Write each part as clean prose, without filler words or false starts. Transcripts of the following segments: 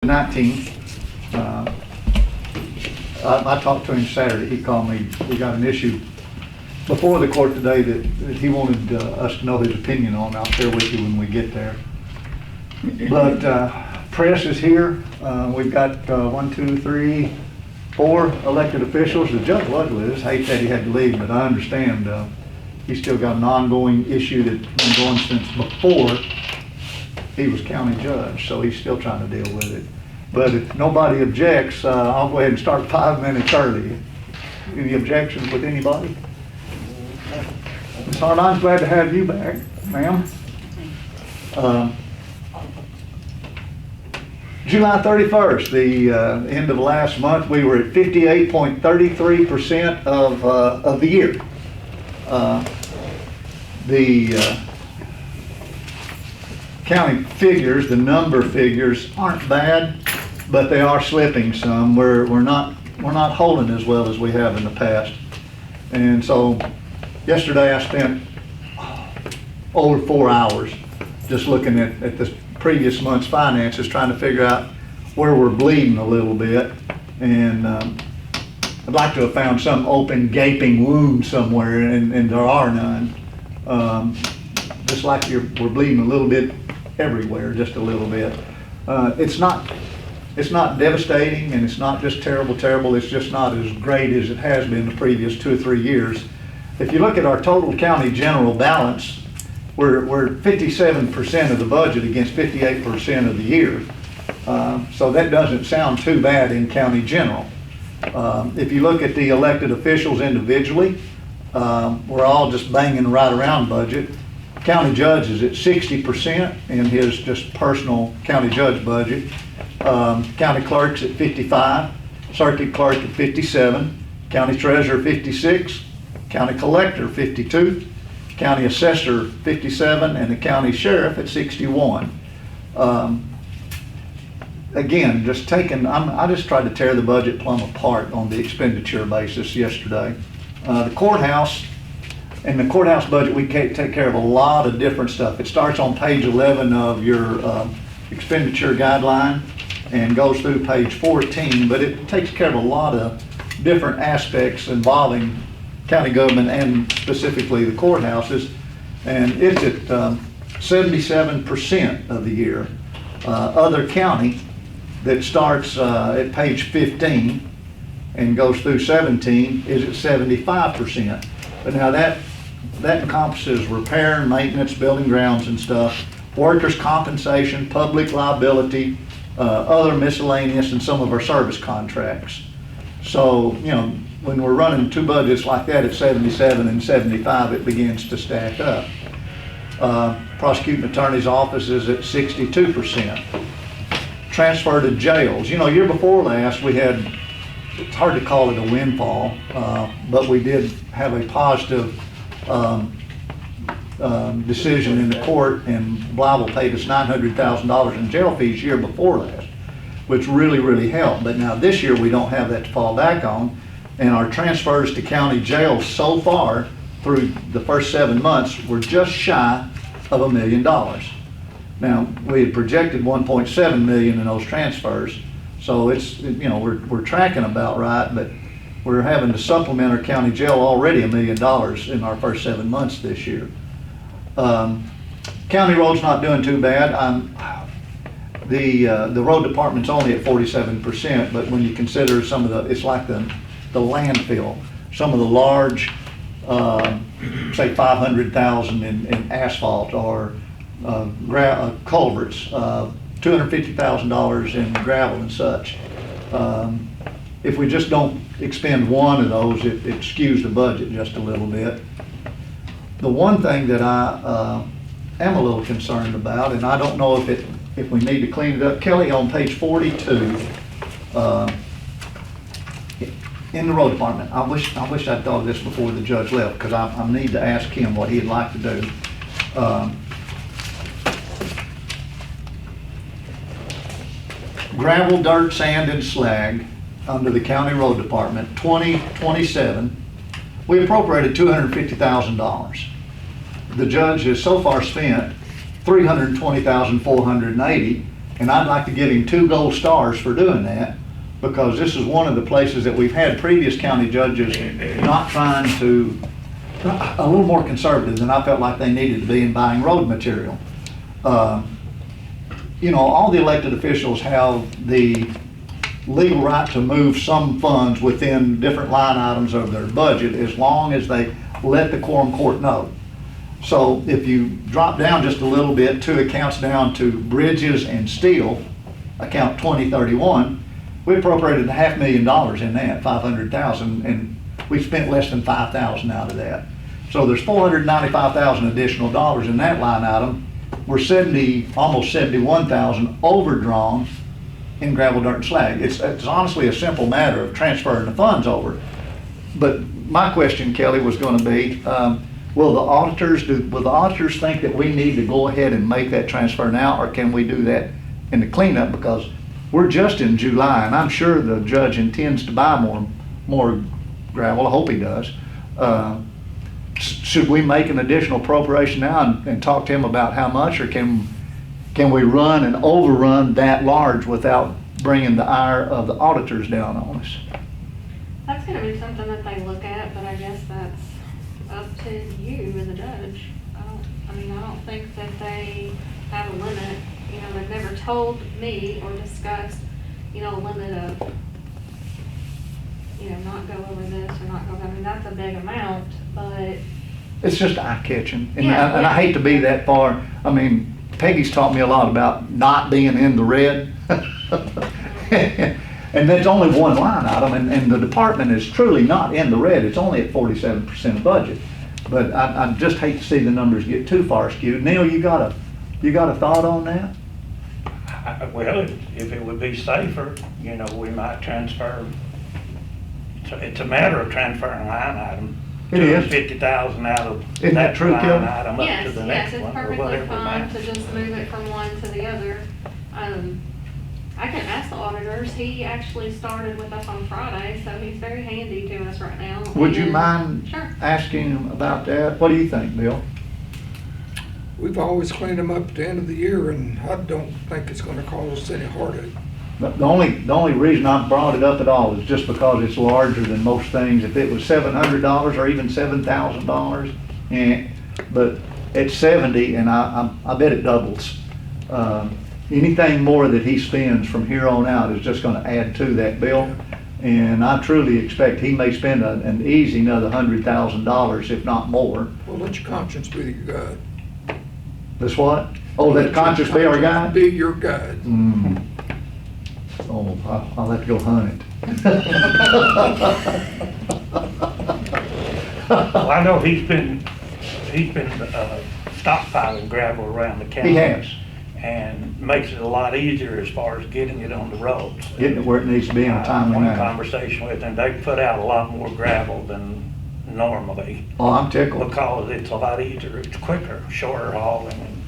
19th. I talked to him Saturday. He called me. We got an issue before the court today that he wanted us to know his opinion on. I'll share with you when we get there. But press is here. We've got 1, 2, 3, 4 elected officials. The judge was with us. Hate that he had to leave, but I understand he's still got an ongoing issue that's been going since before he was county judge, so he's still trying to deal with it. But if nobody objects, I'll go ahead and start 5 minutes early. Any objections with anybody? Ms. Harline, glad to have you back, ma'am. July 31st, the end of last month, we were at 58.33% of the year. The county figures, the number figures aren't bad, but they are slipping some. We're not holding as well as we have in the past. And so yesterday I spent over 4 hours just looking at the previous month's finances, trying to figure out where we're bleeding a little bit. And I'd like to have found some open gaping wound somewhere, and there are none. Just like we're bleeding a little bit everywhere, just a little bit. It's not devastating, and it's not just terrible. It's just not as great as it has been the previous 2 or 3 years. If you look at our total county general balance, we're 57% of the budget against 58% of the year. So that doesn't sound too bad in county general. If you look at the elected officials individually, we're all just banging right around budget. County judge is at 60% in his just personal county judge budget. County clerk's at 55, circuit clerk at 57, county treasurer 56, county collector 52, county assessor 57, and the county sheriff at 61. Again, I just tried to tear the budget plumb apart on the expenditure basis yesterday. The courthouse budget, we take care of a lot of different stuff. It starts on page 11 of your expenditure guideline and goes through page 14, but it takes care of a lot of different aspects involving county government and specifically the courthouses, and it's at 77% of the year. Other county that starts at page 15 and goes through 17 is at 75%. But now that encompasses repair and maintenance, building grounds and stuff, workers' compensation, public liability, other miscellaneous, and some of our service contracts. So, when we're running 2 budgets like that at 77 and 75, it begins to stack up. Prosecuting attorney's office is at 62%. Transfer to jails. Year before last, we had, it's hard to call it a windfall, but we did have a positive decision in the court, and Blyville paid us $900,000 in jail fees year before last, which really helped. But now this year we don't have that to fall back on, and our transfers to county jails so far through the first 7 months were just shy of $1 million. Now we had projected 1.7 million in those transfers, so it's we're tracking about right, but we're having to supplement our county jail already $1 million in our first 7 months this year. County roads not doing too bad. The road department's only at 47%, but when you consider some of it's like the landfill, some of the large, say 500,000 in asphalt or culverts, $250,000 in gravel and such. If we just don't expend one of those, it skews the budget just a little bit. The one thing that I am a little concerned about, and I don't know if we need to clean it up, Kelly, on page 42, in the road department, I wish I'd thought of this before the judge left, because I need to ask him what he'd like to do. Gravel, dirt, sand, and slag under the county road department, 2027, we appropriated $250,000. The judge has so far spent $320,480, And I'd like to give him 2 gold stars for doing that, because this is one of the places that we've had previous county judges not trying to, a little more conservative than I felt like they needed to be in buying road material. You know, all the elected officials have the legal right to move some funds within different line items of their budget as long as they let the quorum court know. So if you drop down just a little bit, 2 accounts down to bridges and steel, account 2031, we appropriated $500,000 in that, 500,000, and we spent less than 5,000 out of that. So there's 495,000 additional dollars in that line item. We're almost 71,000 overdrawn in gravel, dirt, and slag. It's honestly a simple matter of transferring the funds over. But my question, Kelly, was going to be, will the auditors think that we need to go ahead and make that transfer now, or can we do that in the cleanup? Because we're just in July, and I'm sure the judge intends to buy more gravel. I hope he does. Should we make an additional appropriation now and talk to him about how much, or can we run and overrun that large without bringing the ire of the auditors down on us? That's gonna be something that they look at, but I guess that's up to you as a judge. I don't think that they have a limit. You know, they've never told me or discussed, you know, a limit of, you know, not go over this or not go, I mean, that's a big amount, but. It's just eye-catching, and, Yeah, and I hate to be that far. I mean, Peggy's taught me a lot about not being in the red. And that's only one line item, and the department is truly not in the red. It's only at 47% of budget. But I just hate to see the numbers get too far skewed. Neil, you got a thought on that? Well, if it would be safer, you know, we might transfer. It's a matter of transferring line item. It is. 50,000 out of Isn't that true, line Kelly? item up to the next Yes, one, it's or perfectly whatever fine amount. to just move it from one to the other. I can ask the auditors. He actually started with us on Friday, so he's very handy to us right now. Would you And- mind Sure. asking him about that? What do you think, Bill? We've always cleaned them up at the end of the year, and I don't think it's gonna cause us any heartache. The only reason I brought it up at all is just because it's larger than most things. If it was $700 or even $7,000, but it's 70, and I bet it doubles. Anything more that he spends from here on out is just gonna add to that bill. And I truly expect he may spend an easy another $100,000, if not more. Well, let your conscience be your guide. This what? Oh, let conscience be our guide? Be your guide. Mm. Oh, I'll have to go hunt it. Well, I know he's been stockpiling gravel around the county. He has. And makes it a lot easier as far as getting it on the roads. Getting it where it needs to be in a timely One manner. conversation with him, they put out a lot more gravel than normally, Oh, I'm tickled. because it's a lot easier, it's quicker, shorter hauling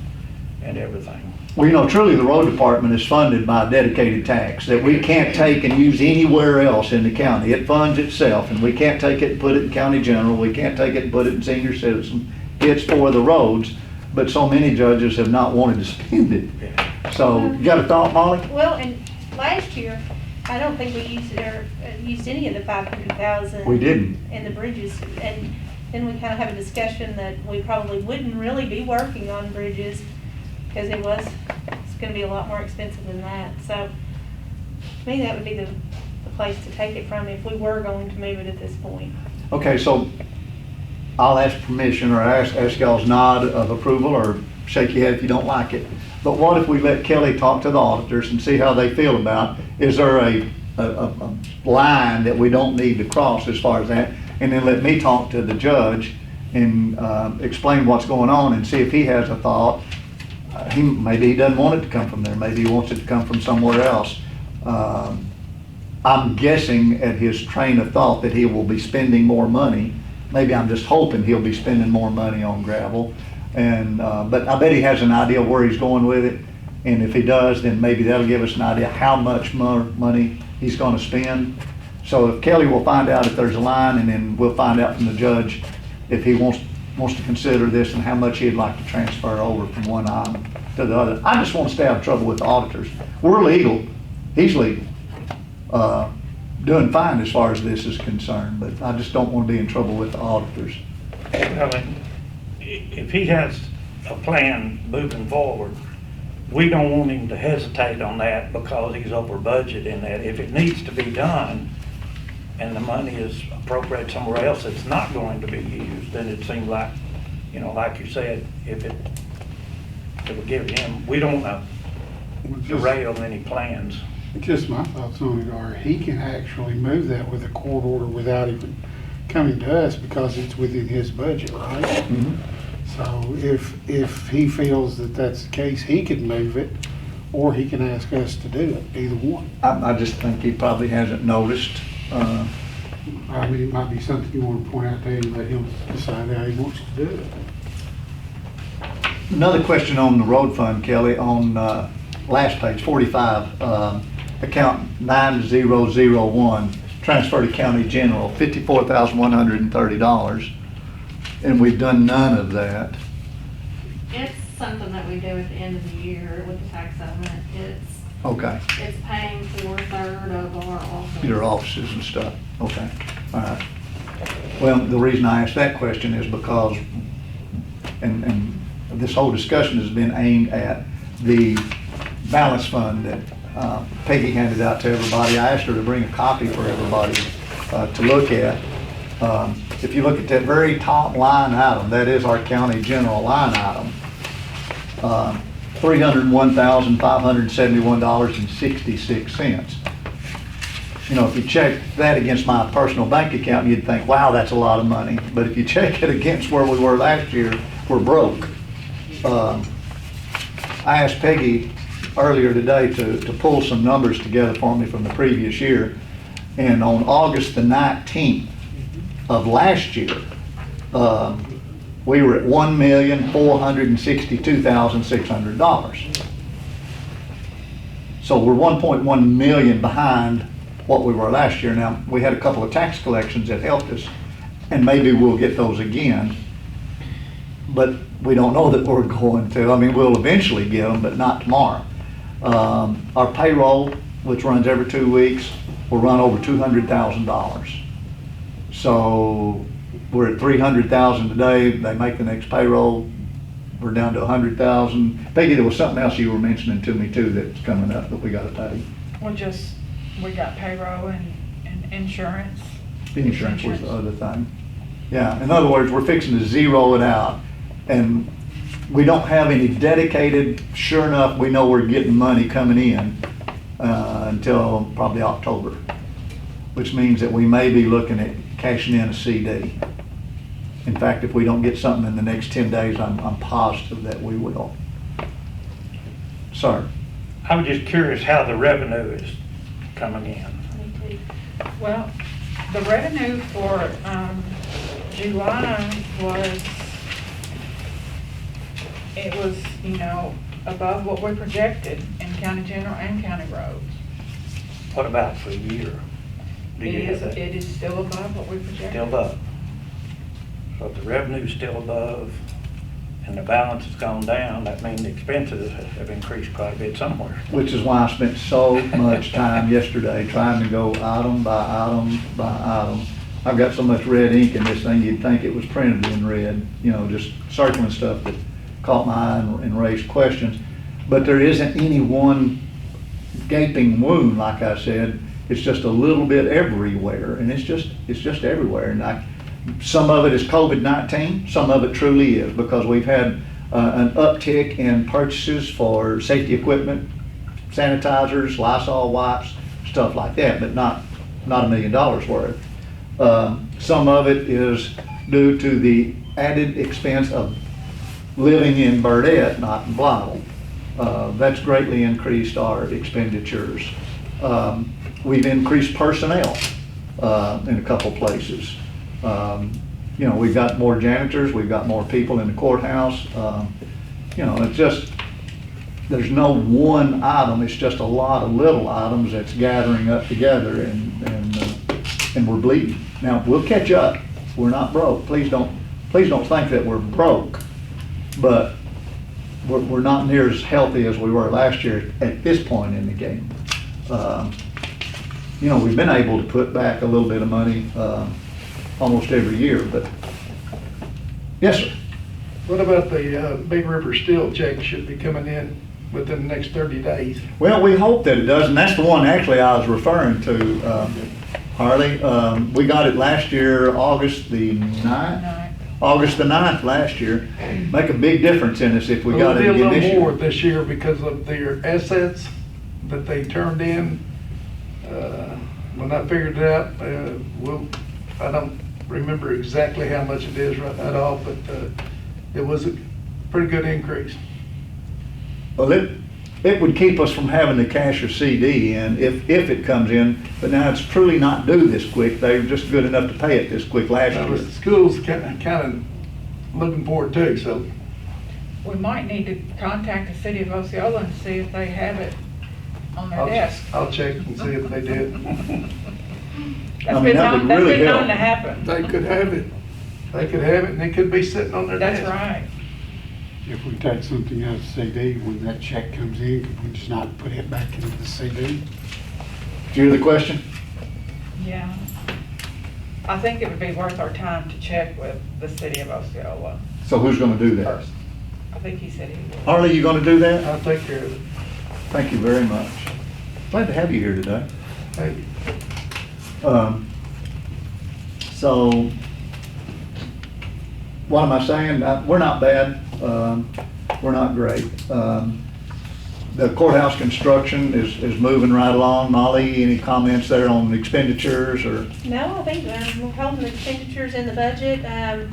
and everything. Well, you know, truly the road department is funded by a dedicated tax that we can't take and use anywhere else in the county. It funds itself, and we can't take it and put it in county general. We can't take it and put it in senior citizen. It's for the roads, but so many judges have not wanted to spend it. So, you got a thought, Molly? Well, and last year, I don't think we used any of the 500,000. We didn't. In the bridges, and then we kind of have a discussion that we probably wouldn't really be working on bridges, because it's gonna be a lot more expensive than that. So, to me, that would be the place to take it from if we were going to move it at this point. Okay, so I'll ask permission, or ask y'all's nod of approval, or shake your head if you don't like it. But what if we let Kelly talk to the auditors and see how they feel about, is there a line that we don't need to cross as far as that? And then let me talk to the judge and explain what's going on and see if he has a thought. Maybe he doesn't want it to come from there. Maybe he wants it to come from somewhere else. I'm guessing at his train of thought that he will be spending more money. Maybe I'm just hoping he'll be spending more money on gravel. And but I bet he has an idea where he's going with it. And if he does, then maybe that'll give us an idea how much more money he's going to spend. So if Kelly will find out if there's a line, and then we'll find out from the judge if he wants to consider this and how much he'd like to transfer over from one item to the other. I just want to stay out of trouble with the auditors. We're legal, he's legal, doing fine as far as this is concerned, but I just don't want to be in trouble with the auditors. Well, if he has a plan moving forward, we don't want him to hesitate on that because he's over budget in that. If it needs to be done and the money is appropriated somewhere else that's not going to be used, then it seems like, like you said, if it would give him, we don't want to derail any plans. Just my thoughts on it are, he can actually move that with a court order without even coming to us because it's within his budget, right? Mhm. So if he feels that that's the case, he can move it, or he can ask us to do it, either one. I just think he probably hasn't noticed. I mean, it might be something you want to point out to him, let him decide how he wants to do it. Another question on the road fund, Kelly, on last page, 45, account 9001, transfer to county general, $54,130, and we've done none of that. It's something that we do at the end of the year with the tax settlement. Okay, It's paying for a third of our office. your offices and stuff, okay, all right. Well, the reason I asked that question is because, and this whole discussion has been aimed at the balance fund that Peggy handed out to everybody. I asked her to bring a copy for everybody to look at. If you look at that very top line item, that is our county general line item, $301,571.66. If you check that against my personal bank account, you'd think, wow, that's a lot of money. But if you check it against where we were last year, we're broke. I asked Peggy earlier today to pull some numbers together for me from the previous year. And on August the 19th of last year, we were at $1,462,600. So we're 1.1 million behind what we were last year. Now, we had a couple of tax collections that helped us, and maybe we'll get those again. But we don't know that we're going to. I mean, we'll eventually get them, but not tomorrow. Our payroll, which runs every 2 weeks, will run over $200,000. So we're at 300,000 today. They make the next payroll. We're down to 100,000. Peggy, there was something else you were mentioning to me too that's coming up that we got to pay. We got payroll and insurance. Insurance was the other thing. Yeah, in other words, we're fixing to zero it out. And we don't have any dedicated, sure enough, we know we're getting money coming in until probably October, which means that we may be looking at cashing in a CD. In fact, if we don't get something in the next 10 days, I'm positive that we will. Sir? I was just curious how the revenue is coming in. Well, the revenue for July was, above what we projected in county general and county roads. What about for a year? Do you have that? It is still above what we projected. Still above. So if the revenue's still above and the balance has gone down, that means the expenses have increased quite a bit somewhere. Which is why I spent so much time yesterday trying to go item by item by item. I've got so much red ink in this thing, you'd think it was printed in red, just circling stuff that caught my eye and raised questions. But there isn't any one gaping wound, like I said. It's just a little bit everywhere, and it's just everywhere. And some of it is COVID-19, some of it truly is, because we've had an uptick in purchases for safety equipment, sanitizers, Lysol wipes, stuff like that, but not $1 million worth. Some of it is due to the added expense of living in Burdette, not in Blythe. That's greatly increased our expenditures. We've increased personnel in a couple places. We've got more janitors, we've got more people in the courthouse. It's just, there's no one item, it's just a lot of little items that's gathering up together and we're bleeding. Now, we'll catch up. We're not broke. Please don't think that we're broke. But we're not near as healthy as we were last year at this point in the game. You know, we've been able to put back a little bit of money almost every year, but, yes, sir. What about the Big River Steel check should be coming in within the next 30 days? Well, we hope that it does, and that's the one actually I was referring to, Harley. We got it last year, August the 9th. August the 9th last year. Make a big difference in us if we got it It'll be a again this little more year. this year because of their assets that they turned in. When I figured it out, I don't remember exactly how much it is right now, but it was a pretty good increase. Well, it would keep us from having to cash a CD in if it comes in, but now it's truly not due this quick. They were just good enough to pay it this quick last Now, year. the school's kind of looking for it too, so. We might need to contact the city of Osceola and see if they have it on their desk. I'll check and see if they did. That's mean, been that would known, that's really been known help. to happen. They could have it. They could have it and it could be sitting on their desk. That's right. If we take something out of the CD, when that check comes in, could we just not put it back into the CD? Did you hear the question? Yeah. I think it would be worth our time to check with the city of Osceola So who's gonna do that? first. I think he said he would. Harley, you gonna do that? I'll take care of it. Thank you very much. Glad to have you here today. Thank you. So, what am I saying? We're not bad. We're not great. The courthouse construction is moving right along. Molly, any comments there on expenditures or? No, I think we're holding expenditures in the budget.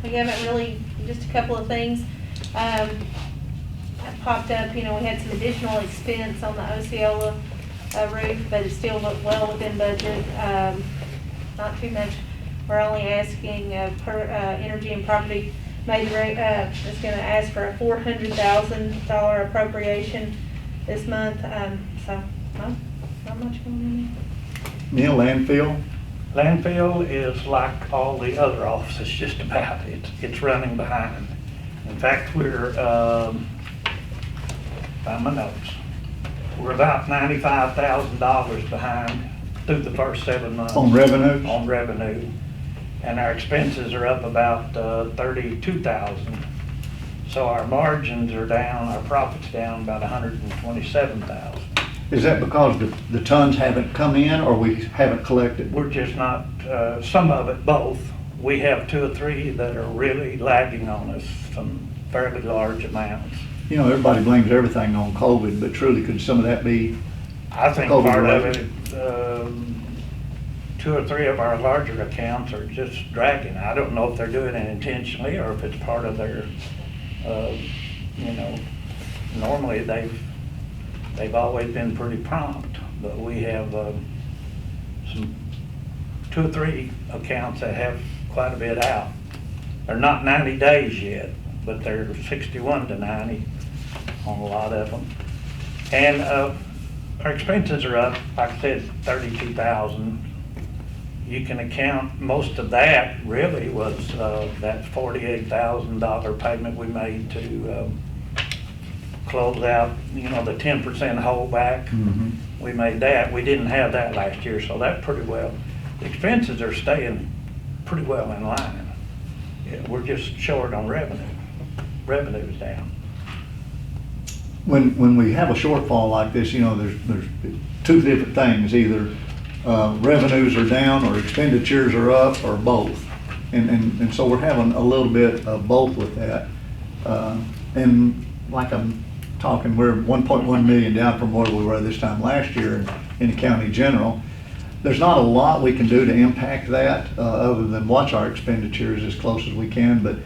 We haven't really, just a couple of things that popped up. You know, we had some additional expense on the Osceola roof, but it still looked well within budget. Not too much. We're only asking per Energy and Property is going to ask for a $400,000 appropriation this month. So not much going on. Neil, landfill? Landfill is like all the other offices, just about. It's running behind. In fact, we're, by my notes, we're about $95,000 behind through the first 7 months. On revenue? On revenue. And our expenses are up about 32,000. So our margins are down, our profit's down about 127,000. Is that because the tons haven't come in or we haven't collected? We're just not, some of it, both. We have 2 or 3 that are really lagging on us, some fairly large amounts. You know, everybody blames everything on COVID, but truly could some of that be? I think COVID part of related? it, 2 or 3 of our larger accounts are just dragging. I don't know if they're doing it intentionally or if it's part of their, you know, normally they've always been pretty prompt, but we have some 2 or 3 accounts that have quite a bit out. They're not 90 days yet, but they're 61 to 90 on a lot of them. And our expenses are up, like I said, 32,000. You can account, most of that really was that $48,000 payment we made to close out, you know, the 10% holdback. Mhm. We made that. We didn't have that last year, so that pretty well. The expenses are staying pretty well in line. Yeah, we're just short on revenue. Revenue's down. When we have a shortfall like this, you know, there's 2 different things, either revenues are down or expenditures are up or both. And so we're having a little bit of both with that. And like I'm talking, we're 1.1 million down from where we were this time last year in the county general. There's not a lot we can do to impact that other than watch our expenditures as close as we can. But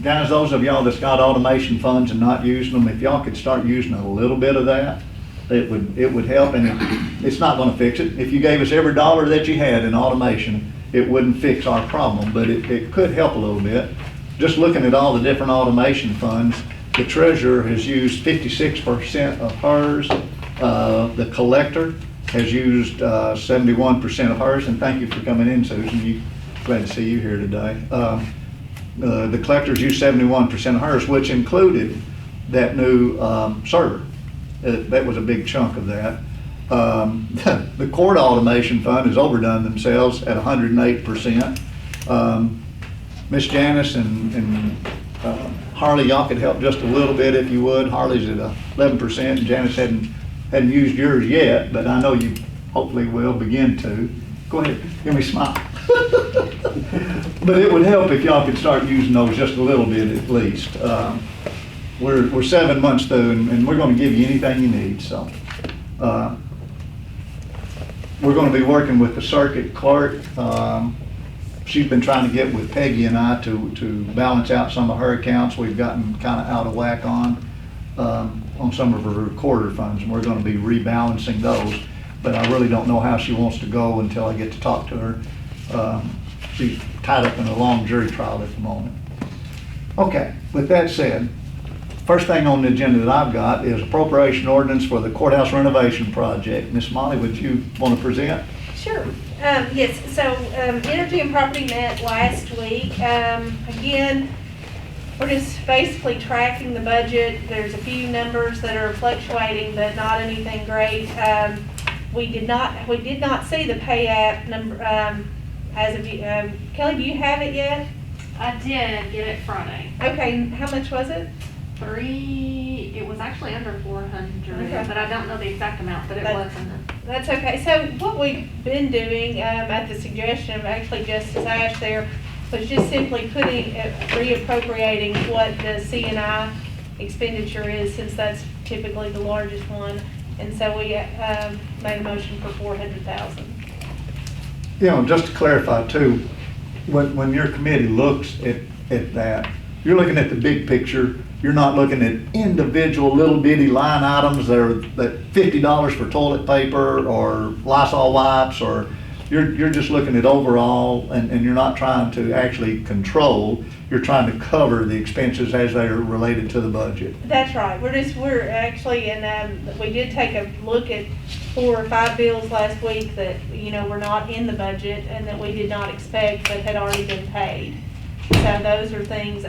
guys, those of y'all that's got automation funds and not using them, if y'all could start using a little bit of that, it would help. And it's not going to fix it. If you gave us every dollar that you had in automation, it wouldn't fix our problem, but it could help a little bit. Just looking at all the different automation funds, the treasurer has used 56% of hers. The collector has used 71% of hers, and thank you for coming in, Susan. Glad to see you here today. The collectors used 71% of hers, which included that new server. That was a big chunk of that. The court automation fund has overdone themselves at 108%. Miss Janice and Harley, y'all could help just a little bit if you would. Harley's at 11%, and Janice hadn't used yours yet, but I know you hopefully will begin to. Go ahead, give me a smile. But it would help if y'all could start using those just a little bit at least. We're 7 months through, and we're going to give you anything you need. So we're going to be working with the circuit clerk. She's been trying to get with Peggy and I to balance out some of her accounts we've gotten kind of out of whack on some of her recorder funds, and we're going to be rebalancing those. But I really don't know how she wants to go until I get to talk to her. She's tied up in a long jury trial at the moment. Okay, with that said, first thing on the agenda that I've got is appropriation ordinance for the courthouse renovation project. Miss Molly, would you want to present? Sure. Yes, so Energy and Property met last week. Again, we're just basically tracking the budget. There's a few numbers that are fluctuating, but not anything great. We did not see the pay app number as of Kelly, do you have it yet? I did get it Friday. Okay, how much was it? It was actually under 400, Okay. but I don't know the exact amount, but it was in it. That's okay. So what we've been doing, at the suggestion of actually Justice Ash there, was just simply reappropriating what the C&I expenditure is, since that's typically the largest one. And so we made a motion for $400,000. You know, just to clarify too, when your committee looks at that, you're looking at the big picture. You're not looking at individual little bitty line items that $50 for toilet paper or Lysol wipes, or you're just looking at overall, and you're not trying to actually control. You're trying to cover the expenses as they are related to the budget. That's right. We're actually, and we did take a look at 4 or 5 bills last week that, were not in the budget and that we did not expect but had already been paid. So those are things,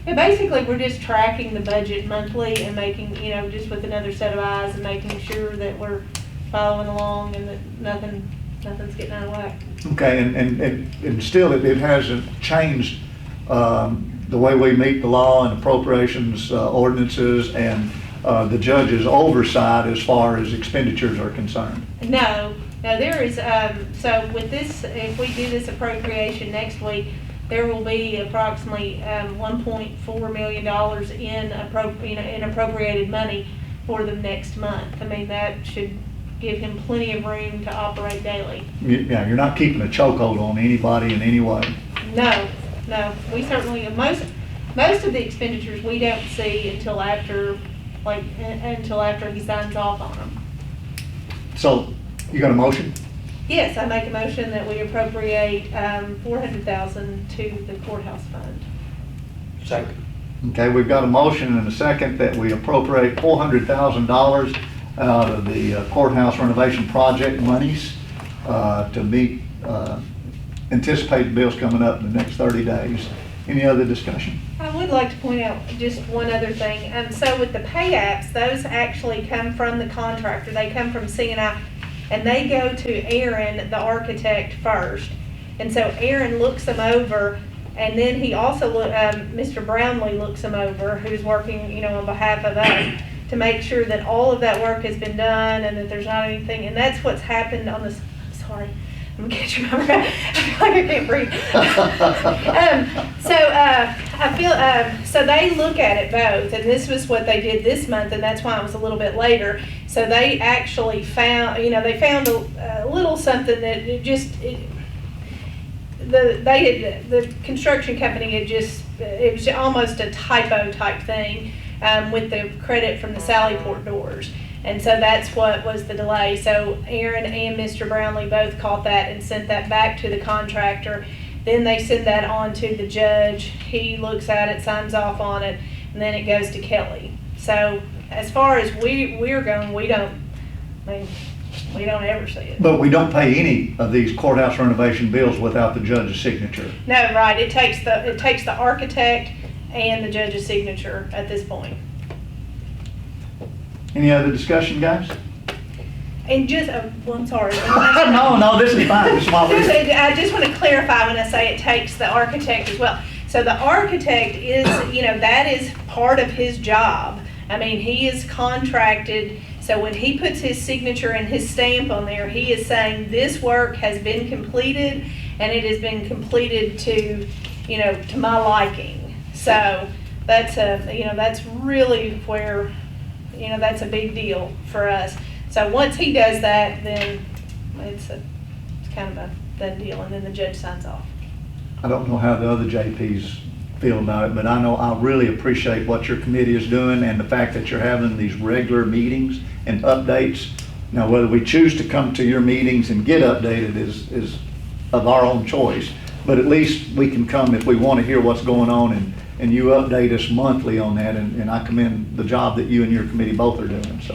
basically we're just tracking the budget monthly and making, just with another set of eyes and making sure that we're following along and that nothing's getting out of whack. Okay, and still it hasn't changed the way we meet the law and appropriations ordinances and the judge's oversight as far as expenditures are concerned. No, there is, so with this, if we do this appropriation next week, there will be approximately $1.4 million in appropriated money for the next month. I mean, that should give him plenty of room to operate daily. Yeah, you're not keeping a chokehold on anybody in any way. No, we certainly, most of the expenditures we don't see until after he signs off on them. So, you got a motion? Yes, I make a motion that we appropriate $400,000 to the courthouse fund. Second. Okay, we've got a motion and a second that we appropriate $400,000 out of the courthouse renovation project monies to meet anticipated bills coming up in the next 30 days. Any other discussion? I would like to point out just one other thing. So with the pay apps, those actually come from the contractor. They come from C&I, and they go to Aaron, the architect, first. And so Aaron looks them over, and then he also, Mr. Brownlee looks them over, who's working, on behalf of us, to make sure that all of that work has been done and that there's not anything. And that's what's happened on this. Sorry. I'm catching my breath. I feel like I can't breathe. So they look at it both, and this was what they did this month, and that's why it was a little bit later. So they actually found, they found a little something that the construction company it was almost a typo type thing with the credit from the Sallyport doors. And so that's what was the delay. So Aaron and Mr. Brownlee both caught that and sent that back to the contractor. Then they send that on to the judge. He looks at it, signs off on it, and then it goes to Kelly. So as far as we're going, we don't ever see it. But we don't pay any of these courthouse renovation bills without the judge's signature. No, right. It takes the architect and the judge's signature at this point. Any other discussion, guys? And just, well, I'm sorry. No, this is fine. This is why we're- I just want to clarify when I say it takes the architect as well. So the architect is, that is part of his job. I mean, he is contracted, so when he puts his signature and his stamp on there, he is saying this work has been completed and it has been completed to, to my liking. So that's that's really where, that's a big deal for us. So once he does that, then it's kind of a done deal, and then the judge signs off. I don't know how the other JPs feel about it, but I know I really appreciate what your committee is doing and the fact that you're having these regular meetings and updates. Now, whether we choose to come to your meetings and get updated is of our own choice, but at least we can come if we want to hear what's going on, and you update us monthly on that, and I commend the job that you and your committee both are doing, so.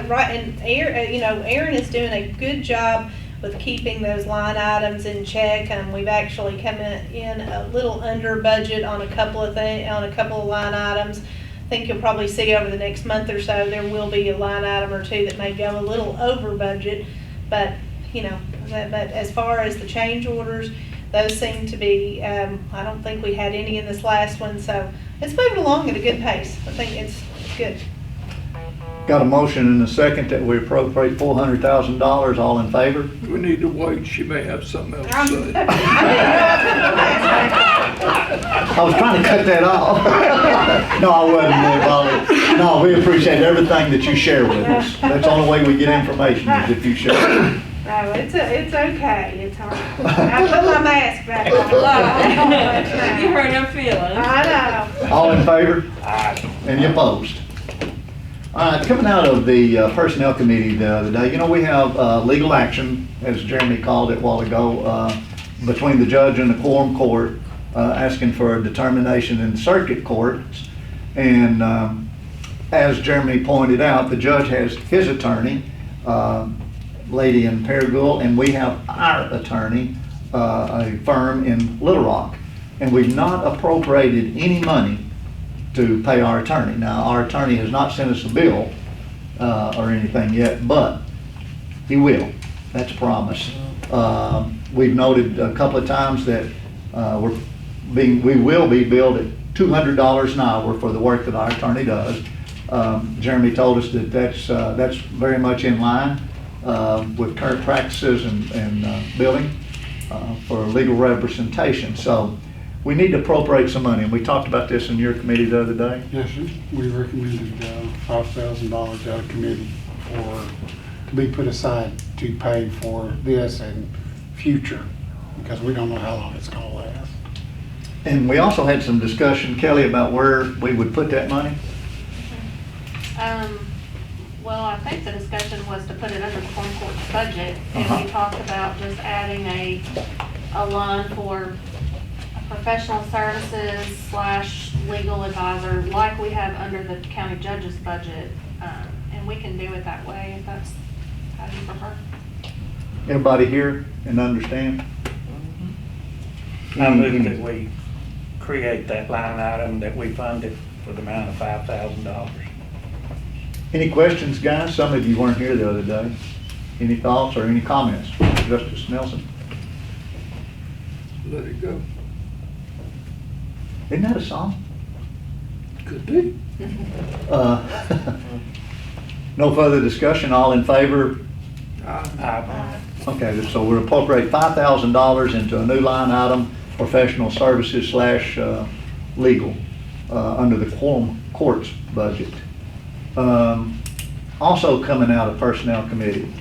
Right, and Aaron is doing a good job with keeping those line items in check, and we've actually come in a little under budget on a couple of line items. I think you'll probably see over the next month or so, there will be a line item or two that may go a little over budget, but, but as far as the change orders, those seem to be, I don't think we had any in this last one, so it's moving along at a good pace. I think it's good. Got a motion and a second that we appropriate $400,000. All in favor? We need to wait, she may have something else to I say. didn't know I was trying to cut that off. No, I wasn't. No, we appreciate everything that you share with us. That's the only way we get information is if you share. No, it's okay. It's all right. I put my mask back on. You hurt her feelings. I know. All in favor? Any opposed? All right, coming out of the Personnel Committee the other day, we have legal action, as Jeremy called it a while ago, between the judge and the Quorum Court, asking for a determination in circuit courts. And as Jeremy pointed out, the judge has his attorney, lady in Paragould, and we have our attorney, a firm in Little Rock. And we've not appropriated any money to pay our attorney. Now, our attorney has not sent us a bill or anything yet, but he will. That's a promise. We've noted a couple of times that we will be billed at $200 an hour for the work that our attorney does. Jeremy told us that that's very much in line with current practices and billing for legal representation. So we need to appropriate some money, and we talked about this in your committee the other day. Yes, sir. We recommended $5,000 out of committee to be put aside to pay for this and future, because we don't know how long it's gonna last. And we also had some discussion, Kelly, about where we would put that money. Well, I think the discussion was to put it under the Quorum Court's budget, and we talked about just adding a line for professional services / legal advisor, like we have under the county judge's budget, and we can do it that way if that's how you prefer. Everybody here and understand? I move that we create that line item that we funded for the amount of $5,000. Any questions, guys? Some of you weren't here the other day. Any thoughts or any comments? Justice Nelson? Let it go. Isn't that a song? Could be. No further discussion, all in favor? Okay, so we'll appropriate $5,000 into a new line item, professional services / legal, under the Quorum Court's budget. Also coming out of Personnel Committee,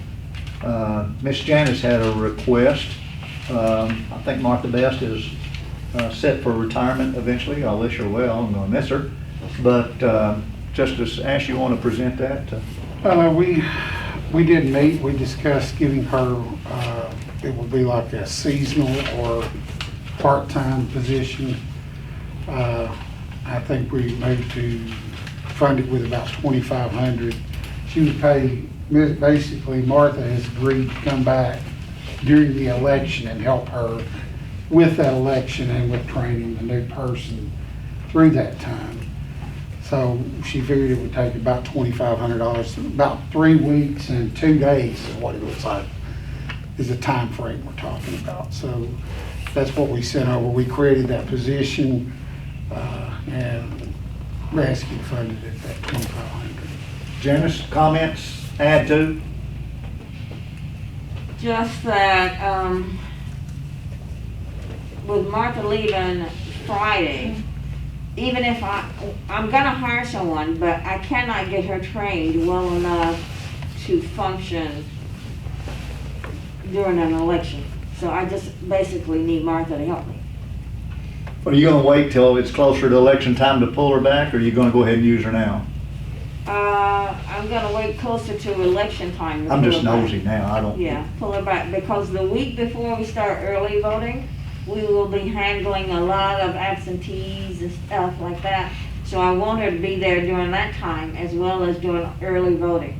Miss Janice had a request. I think Martha Best is set for retirement eventually. I wish her well. I'm going to miss her. But Justice Ash, you want to present that? We did meet. We discussed giving her, it will be like a seasonal or part-time position. I think we made to fund it with about $2,500. She would pay, basically Martha has agreed to come back during the election and help her with that election and with training the new person through that time. So she figured it would take about $2,500, about 3 weeks and 2 days is what it looks like, is the time frame we're talking about. So that's what we sent over. We created that position and rescue funded it at $2,500. Janice, comments, add to? Just that, with Martha leaving Friday, even if I'm gonna hire someone, but I cannot get her trained well enough to function during an election. So I just basically need Martha to help me. Are you gonna wait till it's closer to election time to pull her back, or are you gonna go ahead and use her now? I'm gonna wait closer to election time. to I'm pull just her back. nosy now, I don't. Yeah, pull her back, because the week before we start early voting, we will be handling a lot of absentees and stuff like that. So I want her to be there during that time as well as during early voting.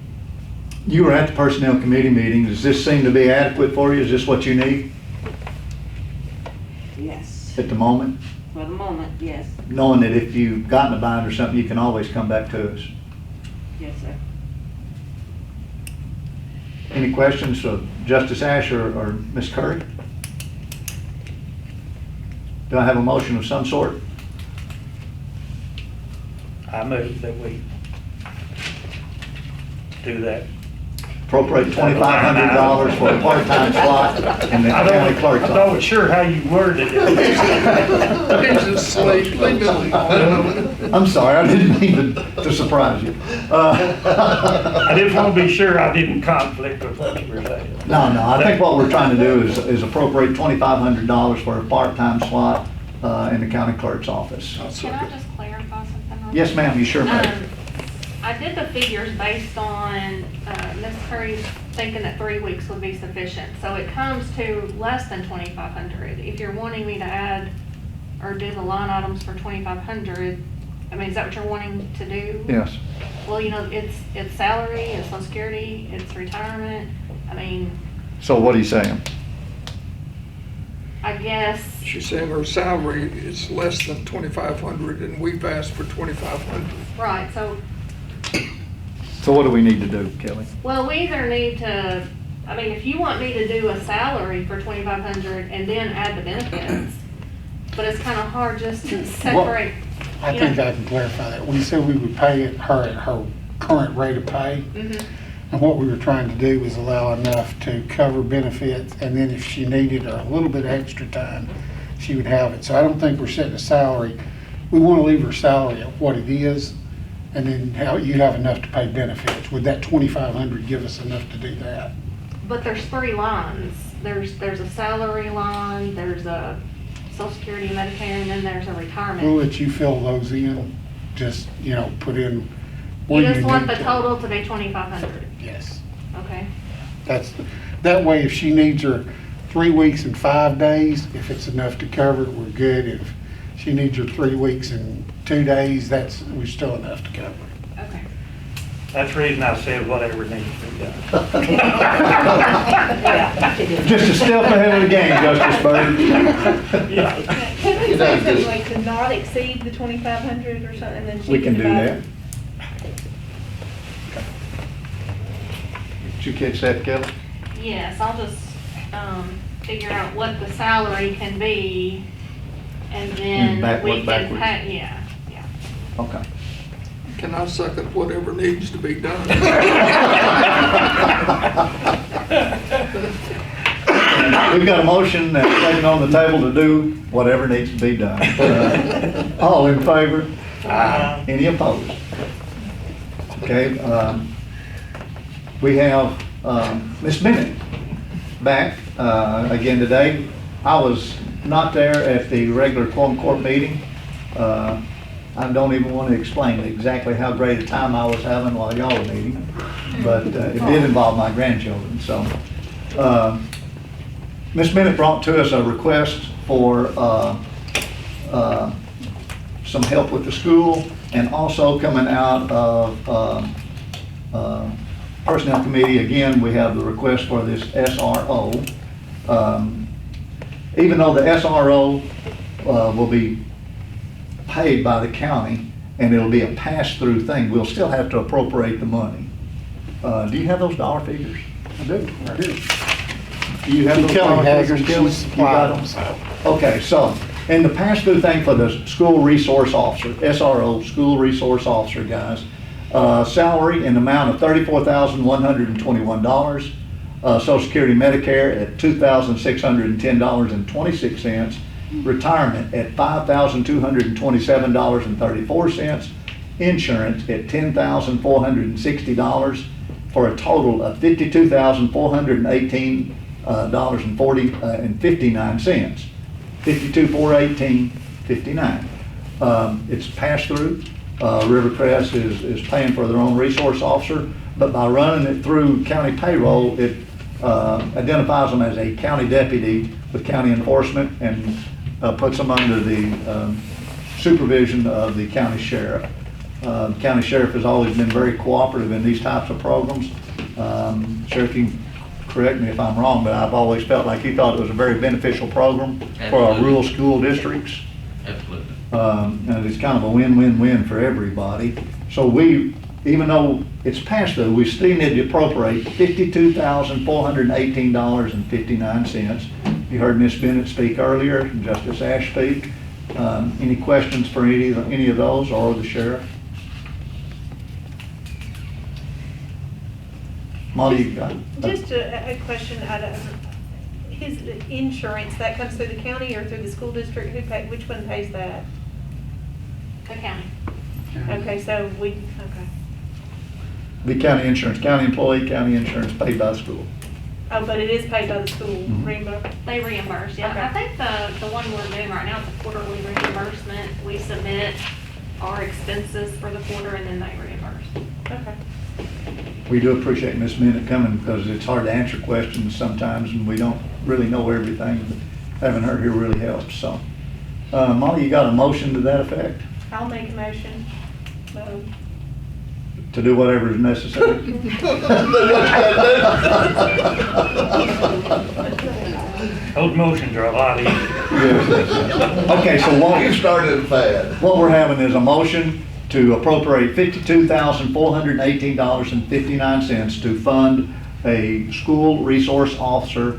You were at the personnel committee meeting. Does this seem to be adequate for you? Is this what you need Yes, at the moment? for the moment, yes, Knowing that if you've gotten a bind or something, you can always come back to us. yes, sir. Any questions of Justice Asher or Ms. Curry? Do I have a motion of some sort? I move that we do that. Appropriate $2,500 for a part-time slot in the county clerk's I wasn't office. sure how you worded it. He's asleep, leave it alone. I'm sorry, I didn't mean to surprise you. I just want to be sure I didn't conflict with what you were saying. No, I think what we're trying to do is appropriate $2,500 for a part-time slot in the county clerk's office. Can I just clarify something? real Yes, quick? ma'am, you sure may. I did the figures based on, Ms. Curry's thinking that 3 weeks would be sufficient. So it comes to less than 2,500. If you're wanting me to add or do the line items for 2,500, I mean, is that what you're wanting to do? Yes. Well, you know, it's salary, it's Social Security, it's retirement. I mean, So what are you saying? I guess, She's saying her salary is less than 2,500 and we've asked for 2,500. right, So what do we need to do, Kelly? well, we either need to, I mean, if you want me to do a salary for 2,500 and then add the benefits, but it's kind of hard just to separate. I you think know. I can clarify that. We said we would pay her at her current rate of pay. Mhm. And what we were trying to do was allow enough to cover benefits, and then if she needed a little bit extra time, she would have it. So I don't think we're setting a salary. We want to leave her salary at what it is, and then you have enough to pay benefits. Would that 2,500 give us enough to do that? But there's 3 lines. There's a salary line, there's a Social Security, Medicare, and then there's a We'll retirement. let you fill those in, just, put in You where you just want need the to. total to be 2,500, Yes. okay? That way, if she needs her 3 weeks and 5 days, if it's enough to cover it, we're good. If she needs her 3 weeks and 2 days, we're still enough to cover it. Okay. That's the reason I said whatever needs to be done. Just a step ahead of the game, Justice Bird. Yeah. Could we say something like to not exceed the 2,500 or something, and then she We can do divide that. it? Did you catch that, Kelly? Yes, I'll just figure out what the salary can be, and then work we can backwards. pay, yeah. Okay. Can I second whatever needs to be done? We've got a motion that's taken on the table to do whatever needs to be done. All in favor? Any opposed? Okay, we have Ms. Bennett back again today. I was not there at the regular Quorum Court meeting. I don't even want to explain exactly how great a time I was having while y'all were meeting, but it did involve my grandchildren. So, Ms. Bennett brought to us a request for some help with the school, and also coming out of Personnel Committee. Again, we have the request for this SRO. Even though the SRO will be paid by the county, and it'll be a pass-through thing. We'll still have to appropriate the money. Do you have those dollar figures? I do, right here. Do you have those Kelly dollar has figures, them, Kelly? she You got supplied them? them, so. Okay, so, and the pass-through thing for the school resource officer, SRO, school resource officer, guys, salary in the amount of $34,121, Social Security Medicare at $2,610.26, retirement at $5,227.34, insurance at $10,460, for a total of $52,418.59. $52,418.59. It's passed through. Rivercrest is paying for their own resource officer, but by running it through county payroll, it identifies them as a county deputy with county enforcement and puts them under the supervision of the county sheriff. The county sheriff has always been very cooperative in these types of programs. Sheriff, you can correct me if I'm wrong, but I've always felt like he thought it was a very beneficial program for our rural school districts. Absolutely. And it's kind of a win-win-win for everybody. So we, even though it's passed through, we still need to appropriate $52,418.59. You heard Ms. Bennett speak earlier, and Justice Ash speak. Any questions for any of those or the sheriff? Molly, you got it? Just a question, his insurance, that comes through the county or through the school district? Which one pays that? The county. Okay, so okay. The county insurance, county employee, county insurance paid by the school. Oh, but it is paid by the school, Mhm. reimbursed? They reimburse, yeah. Okay. I think the one we're doing right now is a quarterly reimbursement. We submit our expenses for the quarter and then they reimburse. Okay. We do appreciate Ms. Bennett coming because it's hard to answer questions sometimes and we don't really know everything. But having her here really helps, so. Molly, you got a motion to that effect? I'll make a motion. To do whatever is necessary? Those motions are a lot easier. Okay, so what You started fast. what we're having is a motion to appropriate $52,418.59 to fund a school resource officer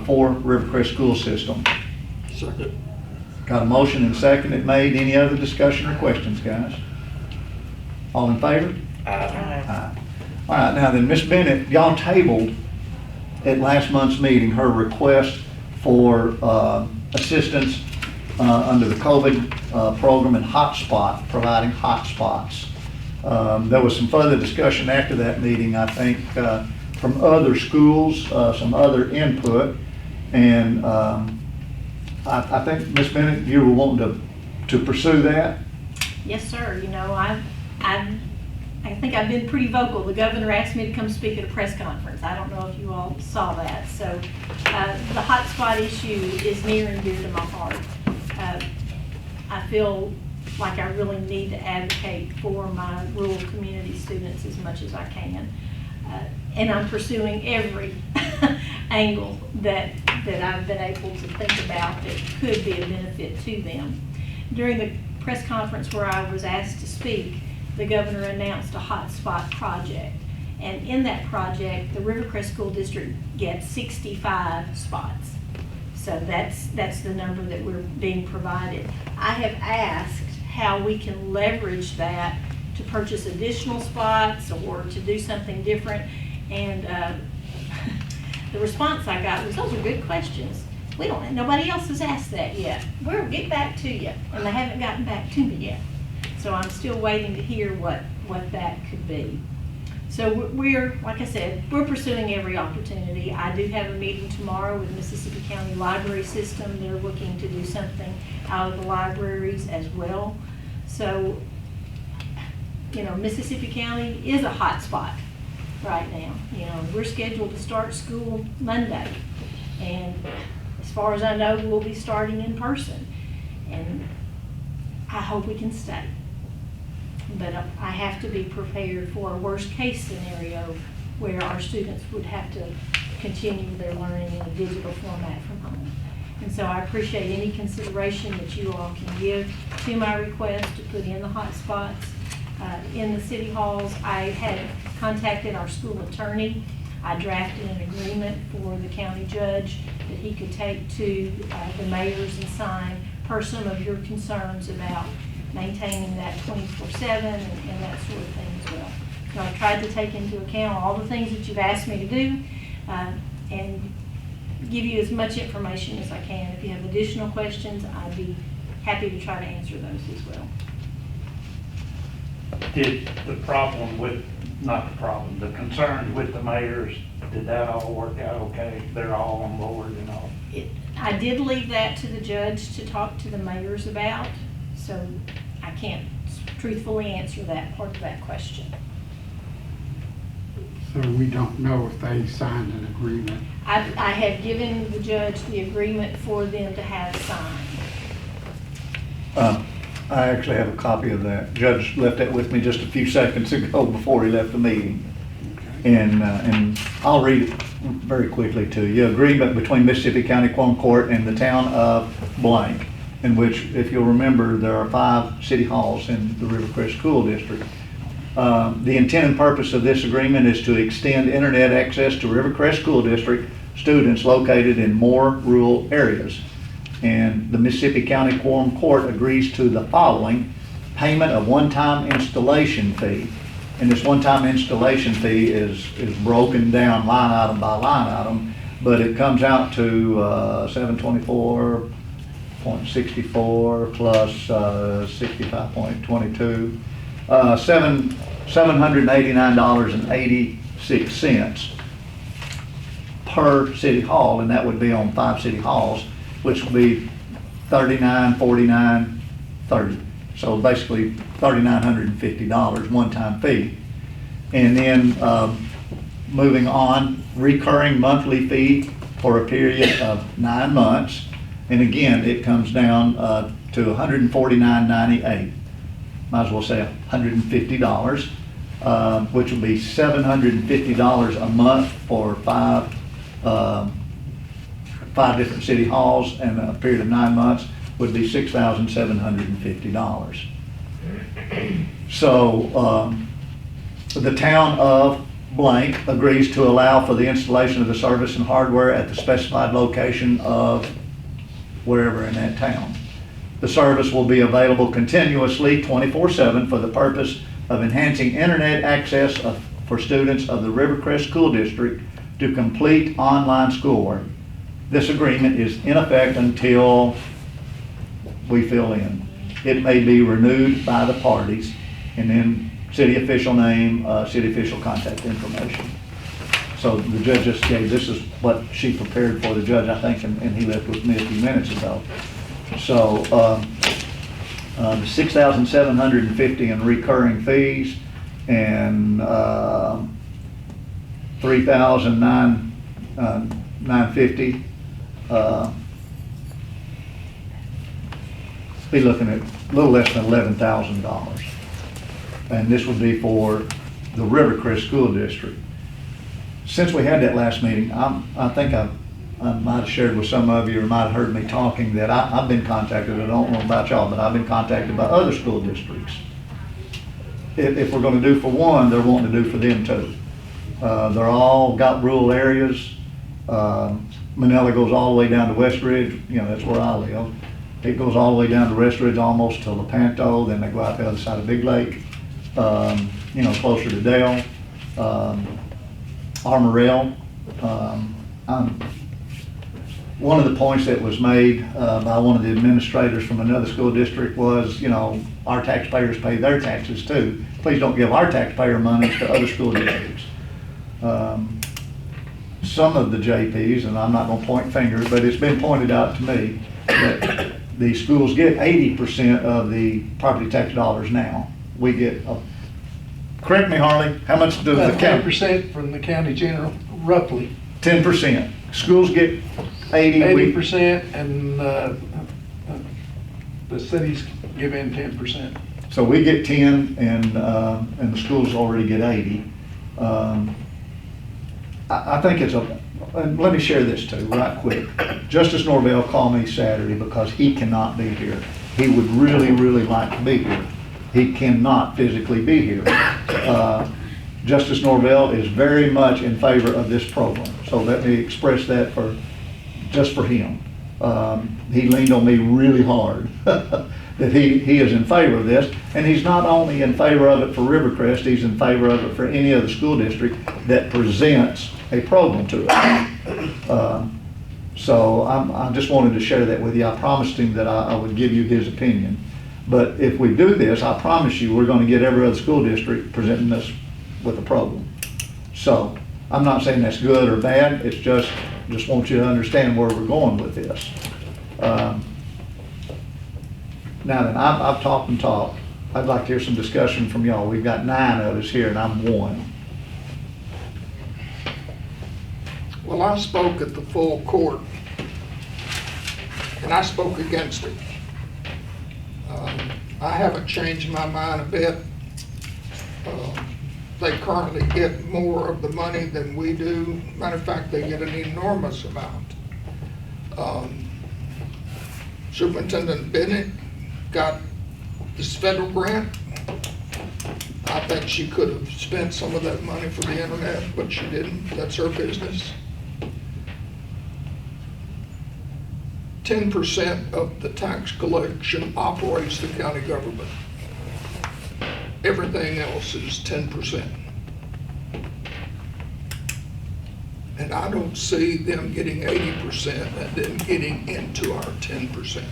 for Rivercrest School System. Second. Got a motion and second it made. Any other discussion or questions, guys? All in favor? Aye. All right, now then, Ms. Bennett, y'all tabled at last month's meeting her request for assistance under the COVID program and hotspot, providing hotspots. There was some further discussion after that meeting, I think, from other schools, some other input, and I think, Ms. Bennett, you were wanting to pursue that? Yes, sir. You know, I think I've been pretty vocal. The governor asked me to come speak at a press conference. I don't know if you all saw that. So the hotspot issue is near and dear to my heart. I feel like I really need to advocate for my rural community students as much as I can. And I'm pursuing every angle that I've been able to think about that could be a benefit to them. During the press conference where I was asked to speak, the governor announced a hotspot project. And in that project, the Rivercrest School District gets 65 spots. So that's the number that we're being provided. I have asked how we can leverage that to purchase additional spots or to do something different. And the response I got was, those are good questions. Nobody else has asked that yet. We'll get back to you. And they haven't gotten back to me yet. So I'm still waiting to hear what that could be. So we're, like I said, we're pursuing every opportunity. I do have a meeting tomorrow with Mississippi County Library System. They're looking to do something out of the libraries as well. So, you know, Mississippi County is a hot spot right now. You know, we're scheduled to start school Monday. And as far as I know, we'll be starting in person. And I hope we can stay. But I have to be prepared for a worst case scenario where our students would have to continue their learning in a digital format from home. And so I appreciate any consideration that you all can give to my request to put in the hotspots in the city halls. I had contacted our school attorney. I drafted an agreement for the county judge that he could take to the mayors and sign per some of your concerns about maintaining that 24/7 and that sort of thing as well. So I tried to take into account all the things that you've asked me to do and give you as much information as I can. If you have additional questions, I'd be happy to try to answer those as well. Did the problem with, not the problem, the concerns with the mayors, did that all work out okay? They're all on board and all? I did leave that to the judge to talk to the mayors about, so I can't truthfully answer that part of that question. So we don't know if they signed an agreement. I have given the judge the agreement for them to have signed. I actually have a copy of that. Judge left that with me just a few seconds ago before he left the meeting. And I'll read it very quickly to you. Agreement between Mississippi County Quorum Court and the town of blank, in which, if you'll remember, there are 5 city halls in the Rivercrest School District. The intent and purpose of this agreement is to extend internet access to Rivercrest School District students located in more rural areas. And the Mississippi County Quorum Court agrees to the following: payment of one-time installation fee. And this one-time installation fee is broken down line item by line item, but it comes out to $724.64 plus 65.22, $789.86 per city hall, and that would be on 5 city halls, which would be $39, $49, $30. So basically $3,950 one-time fee. And then moving on, recurring monthly fee for a period of 9 months. And again, it comes down to $149.98. Might as well say $150, which will be $750 a month for 5 different city halls, and a period of 9 months would be $6,750. So the town of blank agrees to allow for the installation of the service and hardware at the specified location of wherever in that town. The service will be available continuously 24/7 for the purpose of enhancing internet access for students of the Rivercrest School District to complete online schoolwork. This agreement is in effect until we fill in. It may be renewed by the parties, and then city official name, city official contact information. So the judge just gave, this is what she prepared for the judge, I think, and he left with me a few minutes ago. So the $6,750 in recurring fees and $3,950. Be looking at a little less than $11,000. And this would be for the Rivercrest School District. Since we had that last meeting, I think I might have shared with some of you, or might have heard me talking, that I've been contacted. I don't know about y'all, but I've been contacted by other school districts. If we're going to do for one, they're wanting to do for them too. They're all got rural areas. Manila goes all the way down to West Ridge. You know, that's where I live. It goes all the way down to West Ridge almost to Lepanto. Then they go out the other side of Big Lake, you know, closer to Dale, Armorel. One of the points that was made by one of the administrators from another school district was, you know, our taxpayers pay their taxes too. Please don't give our taxpayer money to other school districts. Some of the JPs, and I'm not going to point fingers, but it's been pointed out to me that the schools get 80% of the property tax dollars now. We get, correct me, Harley, how much does the county? 10% from the county general, roughly. 10%. Schools get 80. 80%, and the cities give in 10%. So we get 10, and the schools already get 80. I think it's And let me share this too, right quick. Justice Norvell called me Saturday because he cannot be here. He would really, really like to be here. He cannot physically be here. Justice Norvell is very much in favor of this program. So let me express that just for him. He leaned on me really hard that he is in favor of this. And he's not only in favor of it for Rivercrest, he's in favor of it for any other school district that presents a program to it. So I just wanted to share that with you. I promised him that I would give you his opinion. But if we do this, I promise you, we're going to get every other school district presenting us with a program. So I'm not saying that's good or bad. It's just want you to understand where we're going with this. Now that I've talked and talked, I'd like to hear some discussion from y'all. We've got 9 of us here and I'm 1. Well, I spoke at the full court, and I spoke against it. I haven't changed my mind a bit. They currently get more of the money than we do. Matter of fact, they get an enormous amount. Superintendent Bennett got this federal grant. I think she could have spent some of that money for the internet, but she didn't. That's her business. 10% of the tax collection operates the county government. Everything else is 10%. And I don't see them getting 80% and then getting into our 10%.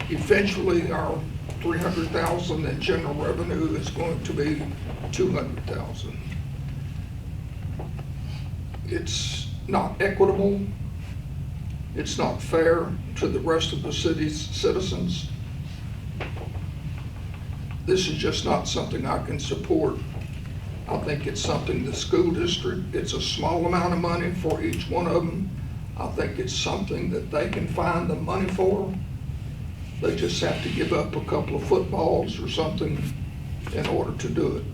Eventually, our 300,000 in general revenue is going to be 200,000. It's not equitable. It's not fair to the rest of the city's citizens. This is just not something I can support. I think it's something the school district, it's a small amount of money for each one of them. I think it's something that they can find the money for. They just have to give up a couple of footballs or something in order to do it.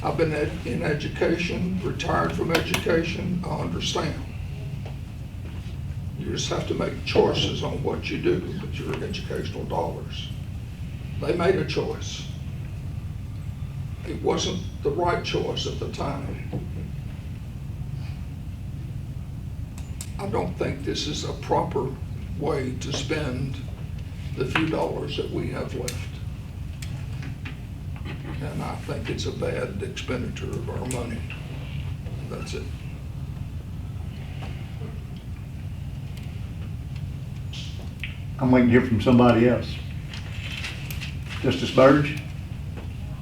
I've been in education, retired from education, I understand. You just have to make choices on what you do with your educational dollars. They made a choice. It wasn't the right choice at the time. I don't think this is a proper way to spend the few dollars that we have left. And I think it's a bad expenditure of our money. That's it. I'm waiting to hear from somebody else. Justice Burge?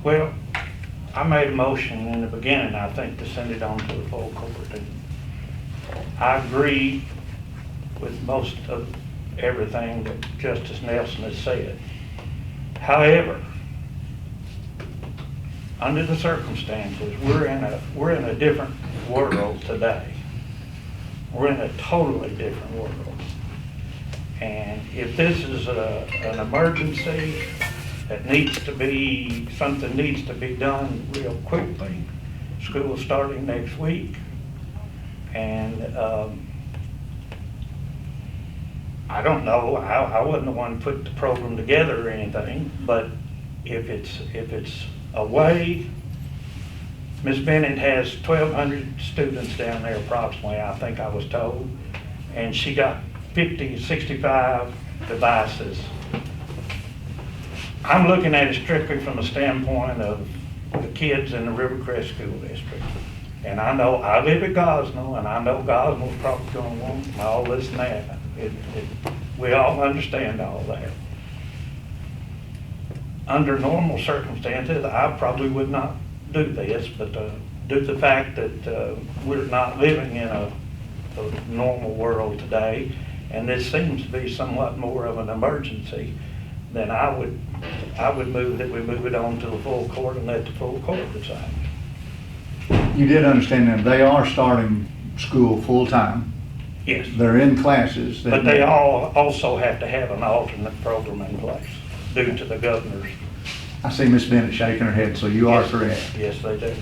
Well, I made a motion in the beginning, I think, to send it on to the full court. And I agree with most of everything that Justice Nelson has said. However, under the circumstances, we're in a different world today. We're in a totally different world. And if this is an emergency that something needs to be done real quickly, school is starting next week. And I don't know, I wasn't the one who put the program together or anything, but if it's a way, Ms. Bennett has 1,200 students down there approximately, I think I was told, and she got 65 devices. I'm looking at it strictly from the standpoint of the kids in the Rivercrest School District. And I know, I live at Gosnell, and I know Gosnell's probably gonna want all this and that. We all understand all that. Under normal circumstances, I probably would not do this, but due to the fact that we're not living in a normal world today, and this seems to be somewhat more of an emergency, then I would move that we move it on to the full court and let the full court decide. You did understand that they are starting school full-time. Yes. They're in classes. But they all also have to have an alternate program in place due to the governor's. I see Ms. Bennett shaking her head, so you are correct. Yes, they do.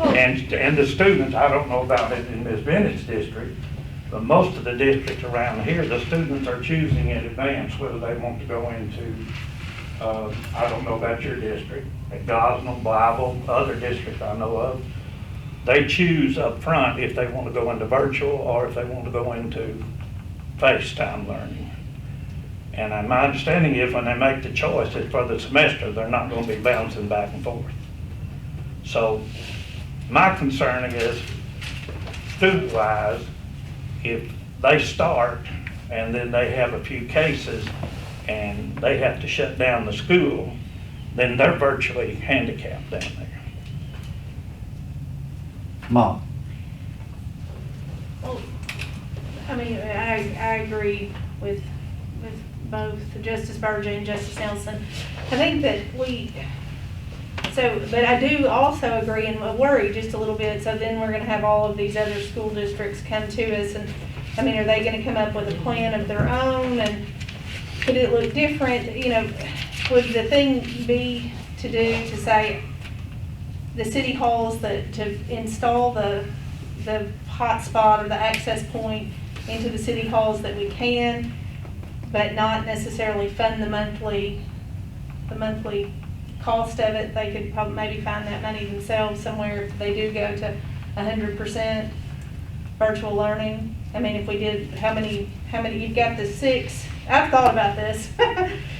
And the students, I don't know about it in Ms. Bennett's district, but most of the districts around here, the students are choosing in advance whether they want to go into, I don't know about your district, at Gosnell, Bible, other districts I know of. They choose up front if they want to go into virtual or if they want to go into FaceTime learning. And my understanding is when they make the choice, it's for the semester, they're not going to be bouncing back and forth. So my concern is, student-wise, if they start and then they have a few cases and they have to shut down the school, then they're virtually handicapped down there. Mom? Well, I mean, I agree with both Justice Berger and Justice Nelson. I think that but I do also agree and worry just a little bit, so then we're gonna have all of these other school districts come to us, and, I mean, are they gonna come up with a plan of their own, and could it look different? You know, would the thing be to say, the city halls to install the hotspot or the access point into the city halls that we can, but not necessarily fund the monthly cost of it? They could probably maybe find that money themselves somewhere if they do go to 100% virtual learning. I mean, if we did, how many, you've got the 6, I've thought about this.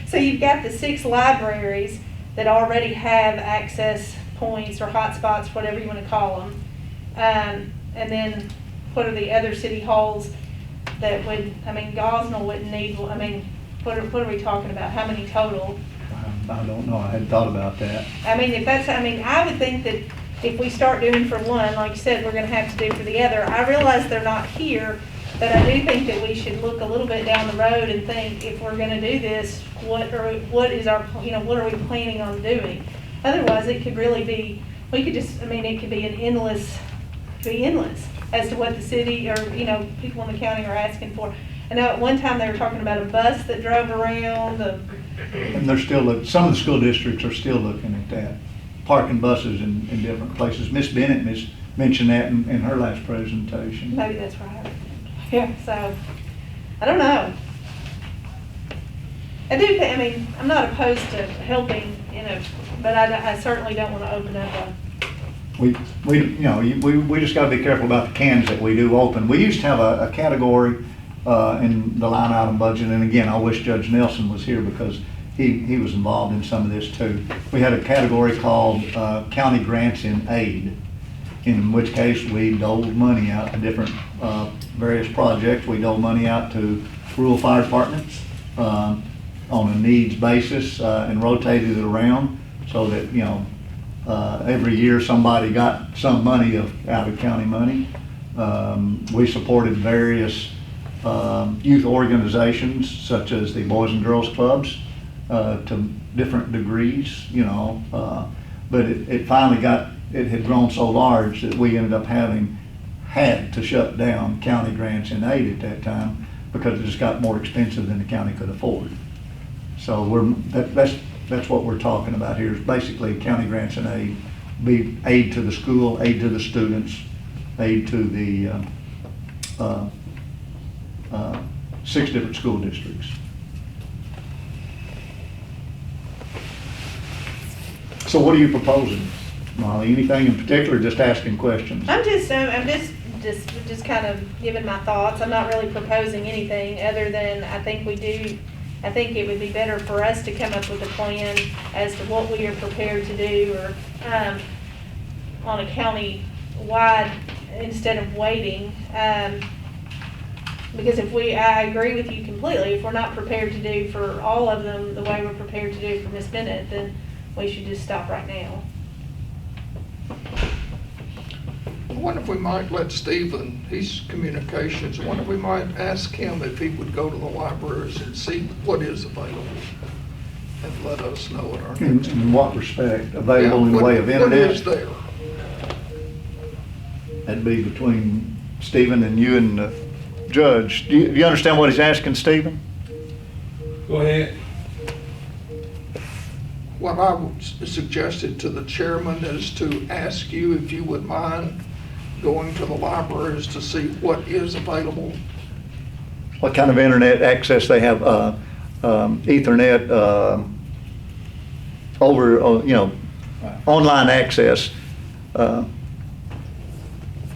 So you've got the 6 libraries that already have access points or hotspots, whatever you want to call them. And then what are the other city halls that would, I mean, Gosnell wouldn't need, I mean, what are we talking about? How many total? I don't know, I hadn't thought about that. I mean, if that's, I mean, I would think that if we start doing for one, like you said, we're gonna have to do for the other. I realize they're not here, but I do think that we should look a little bit down the road and think, if we're gonna do this, what is our, you know, what are we planning on doing? Otherwise, it could really be, we could just, I mean, it could be endless as to what the city or, you know, people in the county are asking for. I know at one time they were talking about a bus that drove around, And they're still, some of the school districts are still looking at that, parking buses in different places. Miss Bennett mentioned that in her last presentation. maybe that's right. Yeah, so, I don't know. I do think, I mean, I'm not opposed to helping, you know, but I certainly don't want to open up a, We just gotta be careful about the cans that we do open. We used to have a category in the line item budget, and again, I wish Judge Nelson was here because he was involved in some of this too. We had a category called county grants in aid, in which case we doled money out to different various projects. We doled money out to rural fire departments on a needs basis and rotated it around so that, you know, every year somebody got some money out of county money. We supported various youth organizations such as the Boys and Girls Clubs to different degrees, you know, but it finally it had grown so large that we ended up had to shut down county grants in aid at that time because it just got more expensive than the county could afford. So that's what we're talking about here, is basically county grants and aid, be aid to the school, aid to the students, aid to the 6 different school districts. So what are you proposing, Molly? Anything in particular, or just asking questions? I'm just kind of giving my thoughts. I'm not really proposing anything other than I think it would be better for us to come up with a plan as to what we are prepared to do or on a county-wide instead of waiting. Because I agree with you completely. If we're not prepared to do for all of them the way we're prepared to do for Miss Bennett, then we should just stop right now. I wonder if we might let Stephen, he's communications, I wonder if we might ask him if he would go to the libraries and see what is available and let us know at our next. In what respect? Available in the way of What internet? is there? That'd be between Stephen and you and the judge. Do you understand what he's asking, Stephen? Go ahead. What I suggested to the chairman is to ask you if you would mind going to the libraries to see what is available. What kind of internet access they have, Ethernet, online access.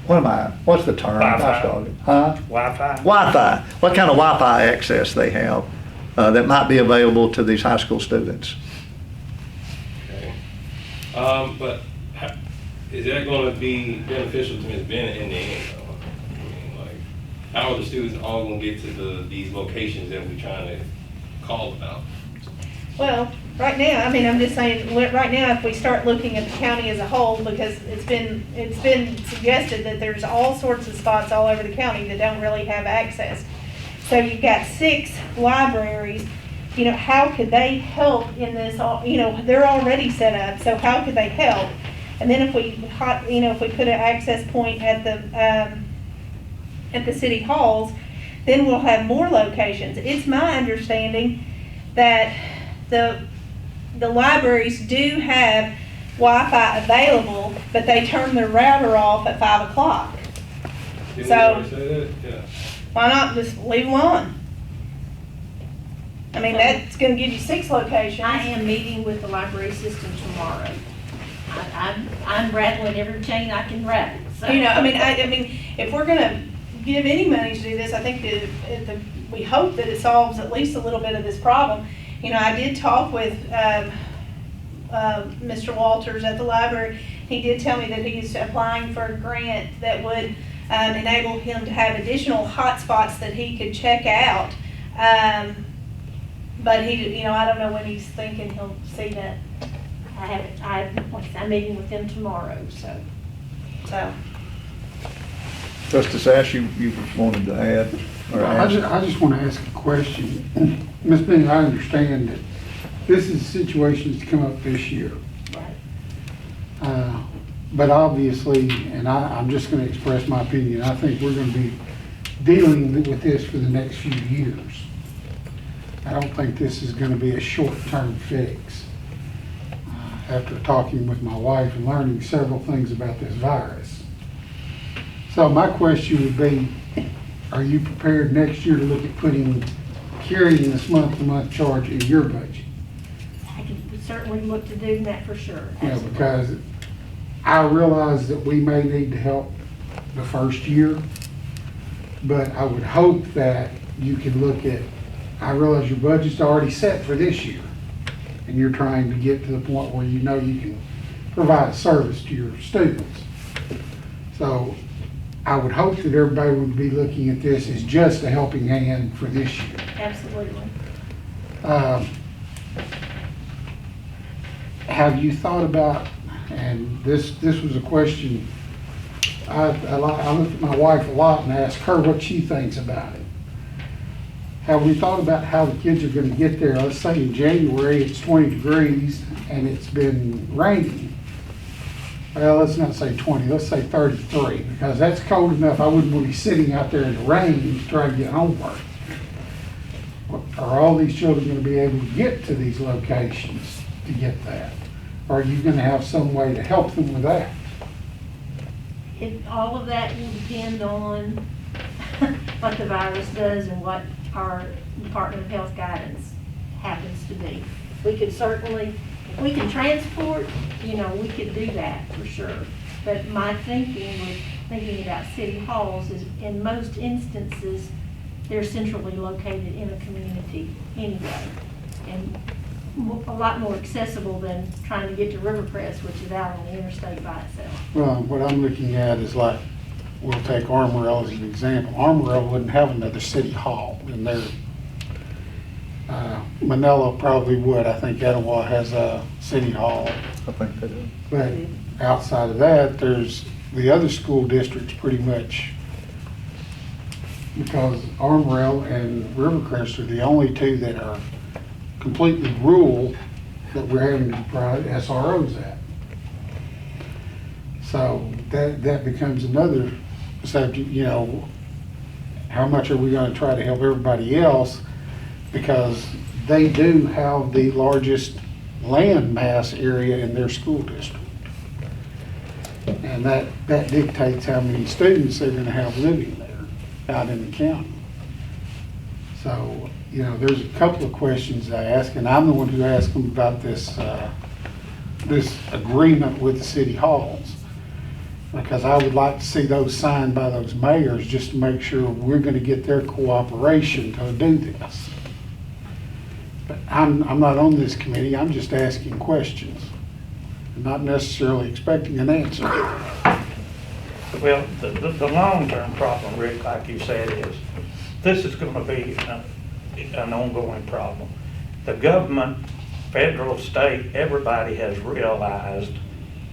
What's the term? Wi-Fi. Huh? Wi-Fi. Wi-Fi. What kind of Wi-Fi access they have that might be available to these high school students? Okay. But is that gonna be beneficial to Ms. Bennett in the end, though? I mean, like, how are the students all gonna get to these locations that we're trying to call about? Well, right now, I mean, I'm just saying, right now, if we start looking at the county as a whole, because it's been suggested that there's all sorts of spots all over the county that don't really have access. So you've got 6 libraries, you know, how could they help in this, you know, they're already set up, so how could they help? And then if we, you know, if we put an access point at the city halls, then we'll have more locations. It's my understanding that the libraries do have Wi-Fi available, but they turn their router off at 5 o'clock. Didn't So- you already say that? Yeah. Why not just leave them on? I mean, that's gonna give you 6 locations. I am meeting with the library system tomorrow. I'm rattling every chain I can rattle, so. You know, I mean, if we're gonna give any money to do this, I think that we hope that it solves at least a little bit of this problem. You know, I did talk with Mr. Walters at the library. He did tell me that he's applying for a grant that would enable him to have additional hotspots that he could check out. But he, you know, I don't know when he's thinking he'll see that. I'm meeting with them tomorrow, so. Justice Ash, you wanted to add or I ask? just want to ask a question. Ms. Bennett, I understand that this is a situation that's come up this year. But obviously, and I'm just going to express my opinion, I think we're going to be dealing with this for the next few years. I don't think this is going to be a short-term fix. After talking with my wife and learning several things about this virus. So my question would be, are you prepared next year to look at carrying this month-to-month charge in your budget? I can certainly look to do that for sure. Yeah, absolutely. because I realize that we may need to help the first year, but I would hope that you could look at, I realize your budget's already set for this year, and you're trying to get to the point where you know you can provide a service to your students. So I would hope that everybody would be looking at this as just a helping hand for this year. Absolutely. Have you thought about, and this was a question, I looked at my wife a lot and asked her what she thinks about it. Have we thought about how the kids are going to get there? Let's say in January it's 20 degrees and it's been raining. Well, let's not say 20, let's say 33, because that's cold enough. I wouldn't want to be sitting out there in the rain trying to get homework. Are all these children going to be able to get to these locations to get that? Or are you going to have some way to help them with that? All of that will depend on what the virus does and what our Department of Health guidance happens to be. We could certainly, if we can transport, you know, we could do that for sure. But my thinking with thinking about city halls is in most instances, they're centrally located in a community anyway. And a lot more accessible than trying to get to Rivercrest, which is out on the interstate by itself. Well, what I'm looking at is like, we'll take Armorell as an example. Armorell wouldn't have another city hall in there. Manila probably would. I think Etowah has a city hall. I think they do. But outside of that, there's the other school districts pretty much, because Armorell and Rivercrest are the only two that are completely rural that we're having to provide SROs at. So that becomes another subject, you know, how much are we going to try to help everybody else? Because they do have the largest land mass area in their school district. And that dictates how many students they're gonna have living there out in the county. So, you know, there's a couple of questions I ask, and I'm the one who asked them about this, this agreement with the city halls. Because I would like to see those signed by those mayors just to make sure we're gonna get their cooperation to do this. But I'm not on this committee, I'm just asking questions. I'm not necessarily expecting an answer. Well, the long-term problem, Rick, like you said, is this is gonna be an ongoing problem. The government, federal, state, everybody has realized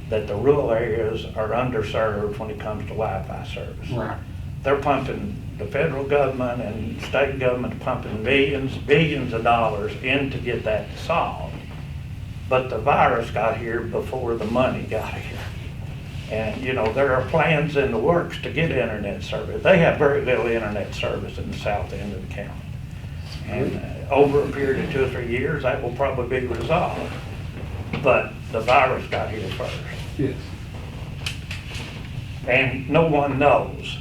that the rural areas are underserved when it comes to Wi-Fi service. Right. They're pumping, the federal government and state government pumping billions of dollars in to get that solved. But the virus got here before the money got here. And, you know, there are plans in the works to get internet service. They have very little internet service in the south end of the county. And over a period of 2 or 3 years, that will probably be resolved. But the virus got here first. Yes. And no one knows.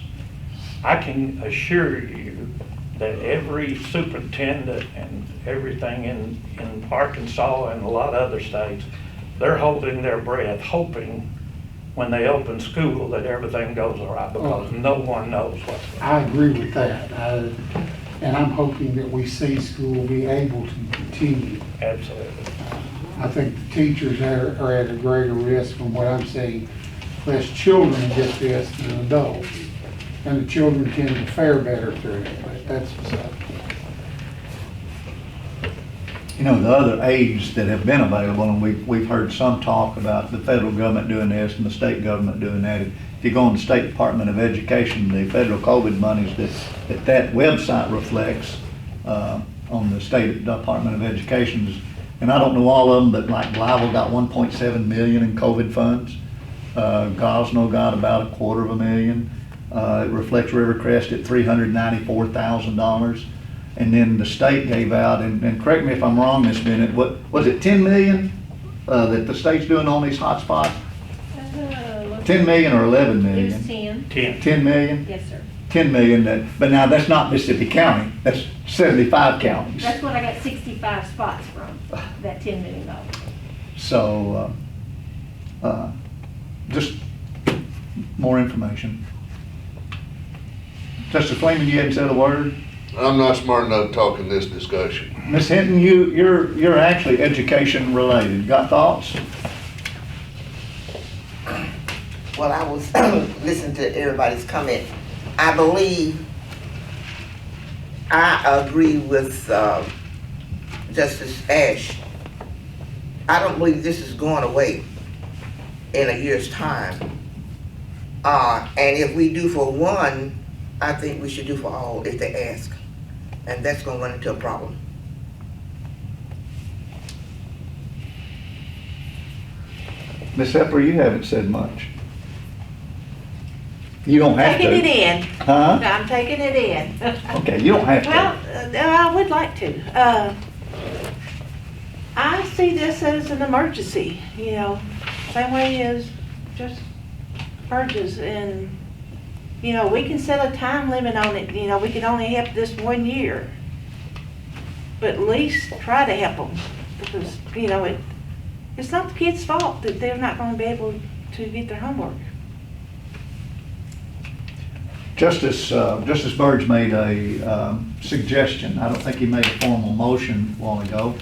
I can assure you that every superintendent and everything in Arkansas and a lot of other states, they're holding their breath, hoping when they open school that everything goes all right, because no one knows what's going on. I agree with that. And I'm hoping that we see school be able to continue. Absolutely. I think the teachers are at a greater risk from what I'm seeing. Less children get this than adults. And the children tend to fare better through it, but that's what's up. You know, the other aids that have been available, and we've heard some talk about the federal government doing this and the state government doing that. If you go on the State Department of Education, the federal COVID monies that website reflects on the State Department of Education's, and I don't know all of them, but like Blyville got 1.7 million in COVID funds. Gosnell got about $250,000. It reflects Rivercrest at $394,000. And then the state gave out, and correct me if I'm wrong this minute, what was it, 10 million that the state's doing on these hotspots? 10 million or 11 It was million? 10. 10 million? Yes, sir. 10 million, but now that's not Mississippi County, that's 75 counties. That's what I got 65 spots from, that $10 million. So, just more information. Justice Fleeman, you hadn't said a word? I'm not smart enough to talk in this discussion. Ms. Hinton, you're actually education related. Got thoughts? Well, I was listening to everybody's comment. I believe, I agree with Justice Ash. I don't believe this is going away in a year's time. And if we do for one, I think we should do for all if they ask. And that's gonna run into a problem. Ms. Hepler, you haven't said much. You don't have to. Taking it in. Huh? I'm taking it in. Okay, you don't have to. Well, I would like to. I see this as an emergency, you know, same way as just purges, and, you know, we can set a time limit on it, you know, we can only help this 1 year. But at least try to help them, because, you know, it's not the kids' fault that they're not gonna be able to get their homework. Justice Burge made a suggestion. I don't think he made a formal motion a while ago.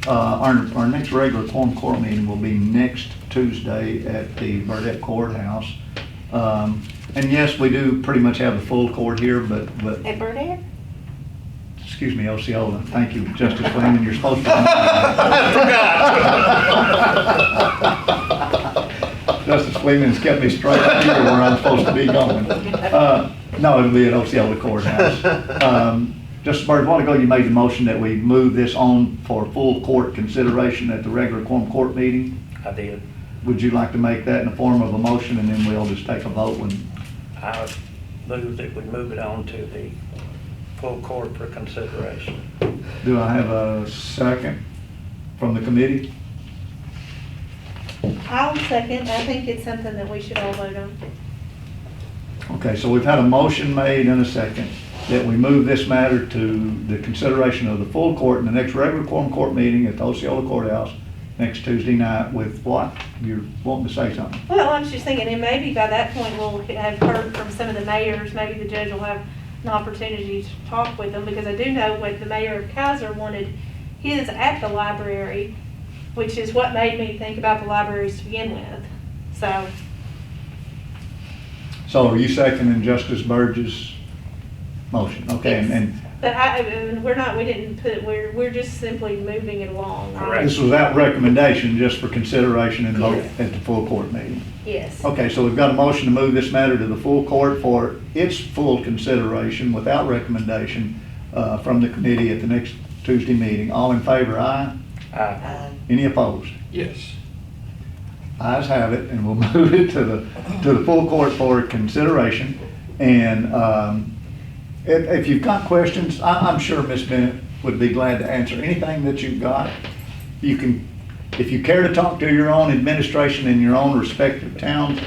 Our next regular quorum court meeting will be next Tuesday at the Burdette Courthouse. And yes, we do pretty much have the full court here, but At Burdette? excuse me, Osceola. Thank you, Justice Fleeman. You're supposed to. Justice Fleeman has kept me straight up here where I'm supposed to be going. No, it'll be at Osceola Courthouse. Justice Burge, a while ago you made the motion that we move this on for full court consideration at the regular quorum court meeting. I did. Would you like to make that in the form of a motion, and then we'll just take a vote when? I move that we move it on to the full court for consideration. Do I have a second from the committee? I'll second. I think it's something that we should all vote on. Okay, so we've had a motion made and a second that we move this matter to the consideration of the full court in the next regular quorum court meeting at the Osceola Courthouse next Tuesday night with what? You're wanting to say something? Well, I was just thinking, and maybe by that point, we'll have heard from some of the mayors, maybe the judge will have an opportunity to talk with them, because I do know what the mayor of Kaiser wanted his at the library, which is what made me think about the libraries to begin with, so. So are you seconding Justice Burgess' motion? Okay, Yes. and But we didn't put, we're just simply moving it along. Correct. this was that recommendation just for consideration and vote at the full court meeting? Yes. Okay, so we've got a motion to move this matter to the full court for its full consideration without recommendation from the committee at the next Tuesday meeting. All in favor, aye? Any opposed? Yes. Ayes have it, and we'll move it to the full court for consideration. And if you've got questions, I'm sure Ms. Bennett would be glad to answer anything that you've got. You can, if you care to talk to your own administration in your own respective towns,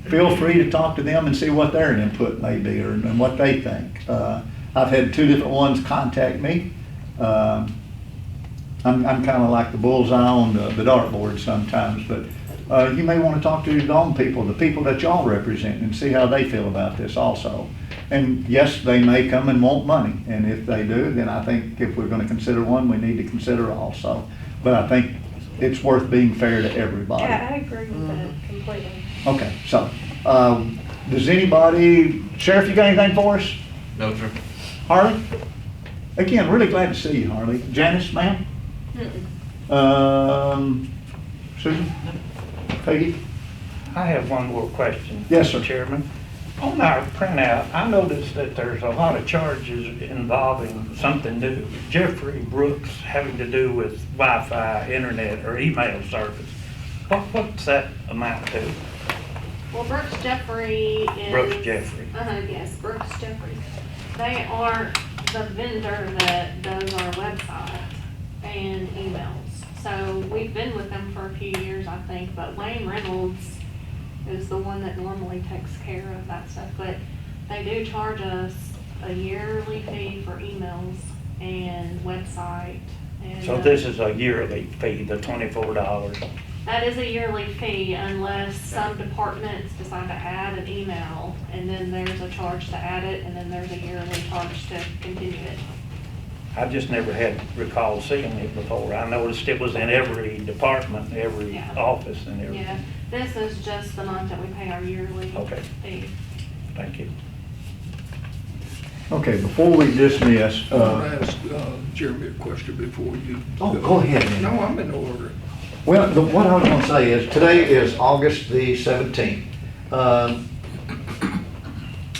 feel free to talk to them and see what their input may be and what they think. I've had 2 different ones contact me. I'm kind of like the bullseye on the dartboard sometimes, but you may want to talk to your own people, the people that y'all represent, and see how they feel about this also. And yes, they may come and want money, and if they do, then I think if we're going to consider one, we need to consider also. But I think it's worth being fair to everybody. Yeah, I agree with that completely. Okay, so, does anybody, Sheriff, you got anything for us? No, sir. Harley? Again, really glad to see you, Harley. Janice, ma'am? Susan? Peggy? I have one more question. Yes, sir. Mr. Chairman. On our printout, I noticed that there's a lot of charges involving something new. Jeffrey Brooks having to do with Wi-Fi, internet, or email service. What's that amount to? Well, Brooks Jeffrey is. Brooks Jeffrey. Yes, Brooks Jeffrey. They are the vendor that does our website and emails. So we've been with them for a few years, I think, but Wayne Reynolds is the one that normally takes care of that stuff. But they do charge us a yearly fee for emails and website. And, So this is a yearly fee, the $24. that is a yearly fee unless some departments decide to add an email, and then there's a charge to add it, and then there's a yearly charge to continue it. I just never had recalled seeing it before. I noticed it was in every department, every Yeah. office and everything. Yeah, this is just the month that we pay our yearly Okay. fee. Thank you. Okay, before we dismiss, I want to ask Jeremy a question before you. Oh, go ahead, man. No, I'm in order. well, what I was gonna say is, today is August the 17th.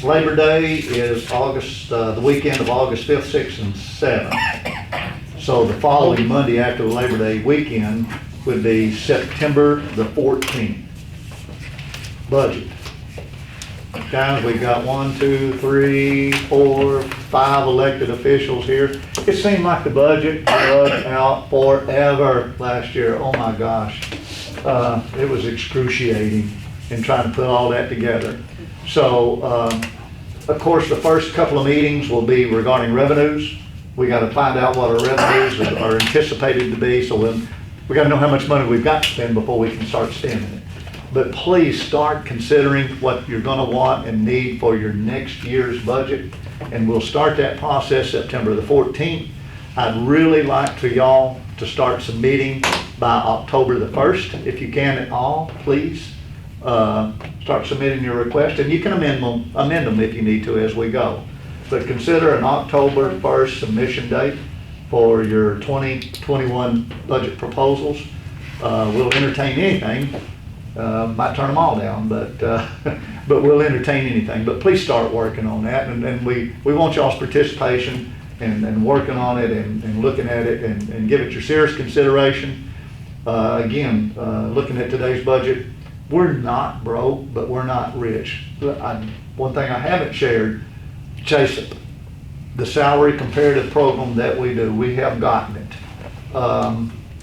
Labor Day is August, the weekend of August 5th, 6th, and 7th. So the following Monday after the Labor Day weekend would be September the 14th. Budget. Guys, we've got 1, 2, 3, 4, 5 elected officials here. It seemed like the budget was out forever last year. Oh my gosh. It was excruciating in trying to put all that together. So, of course, the first couple of meetings will be regarding revenues. We got to find out what our revenues are anticipated to be, so we got to know how much money we've got to spend before we can start spending it. But please start considering what you're going to want and need for your next year's budget, and we'll start that process September the 14th. I'd really like for y'all to start submitting by October the 1st, if you can at all, please. Start submitting your request, and you can amend them if you need to as we go. But consider an October 1st submission date for your 2021 budget proposals. We'll entertain anything. Might turn them all down, but we'll entertain anything. But please start working on that, and we want y'all's participation and working on it and looking at it and give it your serious consideration. Again, looking at today's budget, we're not broke, but we're not rich. One thing I haven't shared, Chase, the salary comparative program that we do, we have gotten it.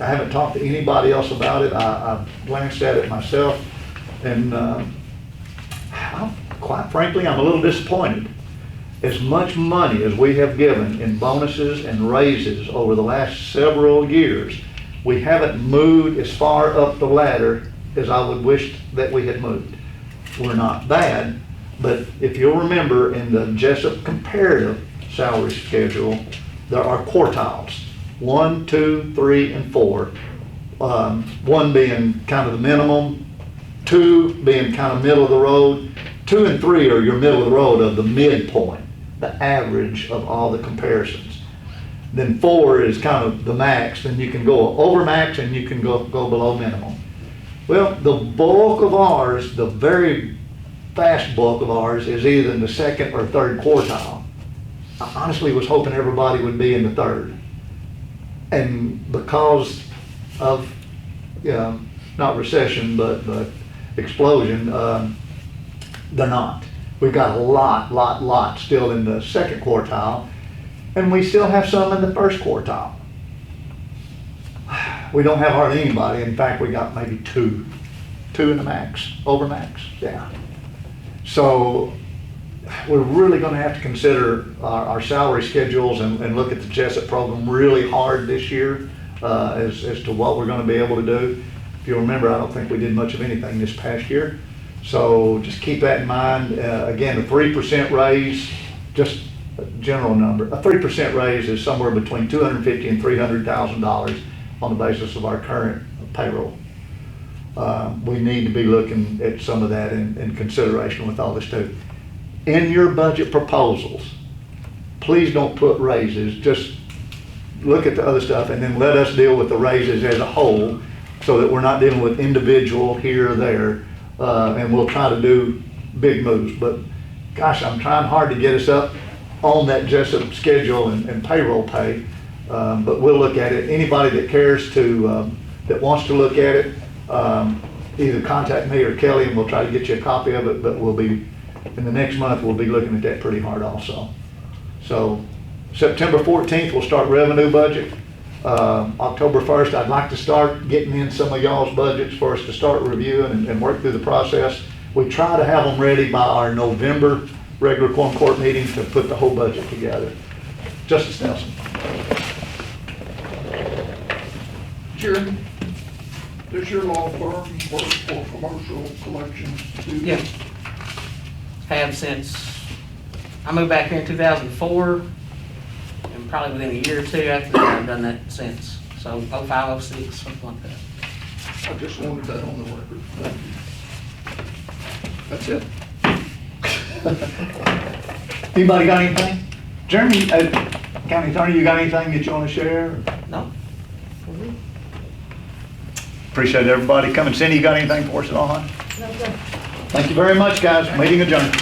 I haven't talked to anybody else about it. I glanced at it myself, and quite frankly, I'm a little disappointed. As much money as we have given in bonuses and raises over the last several years, we haven't moved as far up the ladder as I would wish that we had moved. We're not bad, but if you'll remember in the Jessup comparative salary schedule, there are quartiles, 1, 2, 3, and 4. 1 being kind of the minimum, 2 being kind of middle of the road, 2 and 3 are your middle of the road of the midpoint, the average of all the comparisons. Then 4 is kind of the max, then you can go over max and you can go below minimum. Well, the bulk of ours, the very vast bulk of ours, is either in the second or third quartile. I honestly was hoping everybody would be in the third. And because of, not recession, but explosion, they're not. We've got a lot still in the second quartile, and we still have some in the first quartile. We don't have hardly anybody. In fact, we got maybe two in the max, over max, yeah. So we're really gonna have to consider our salary schedules and look at the Jessup program really hard this year as to what we're gonna be able to do. If you remember, I don't think we did much of anything this past year. So just keep that in mind. Again, a 3% raise, just a general number. A 3% raise is somewhere between $250,000 and $300,000 on the basis of our current payroll. We need to be looking at some of that in consideration with all this too. In your budget proposals, please don't put raises, just look at the other stuff and then let us deal with the raises as a whole so that we're not dealing with individual here or there. And we'll try to do big moves, but gosh, I'm trying hard to get us up on that Jessup schedule and payroll pay, but we'll look at it. Anybody that cares to, that wants to look at it, either contact me or Kelly and we'll try to get you a copy of it, but we'll be, in the next month, we'll be looking at that pretty hard also. So September 14th, we'll start revenue budget. October 1st, I'd like to start getting in some of y'all's budgets for us to start reviewing and work through the process. We try to have them ready by our November regular quorum court meeting to put the whole budget together. Justice Nelson. Jeremy, does your law firm work for commercial collections too? Yeah. Have since, I moved back here in 2004. And probably within a year or two after that, I've done that since. So 05, 06, something like that. I just wanted that on the record. Thank you. That's it. Anybody got anything? Jeremy, County Attorney, you got anything that you want to share? No. Appreciate everybody coming. Cindy, you got anything for us at all, hon? No, sir. Thank you very much, guys. Meeting adjourned.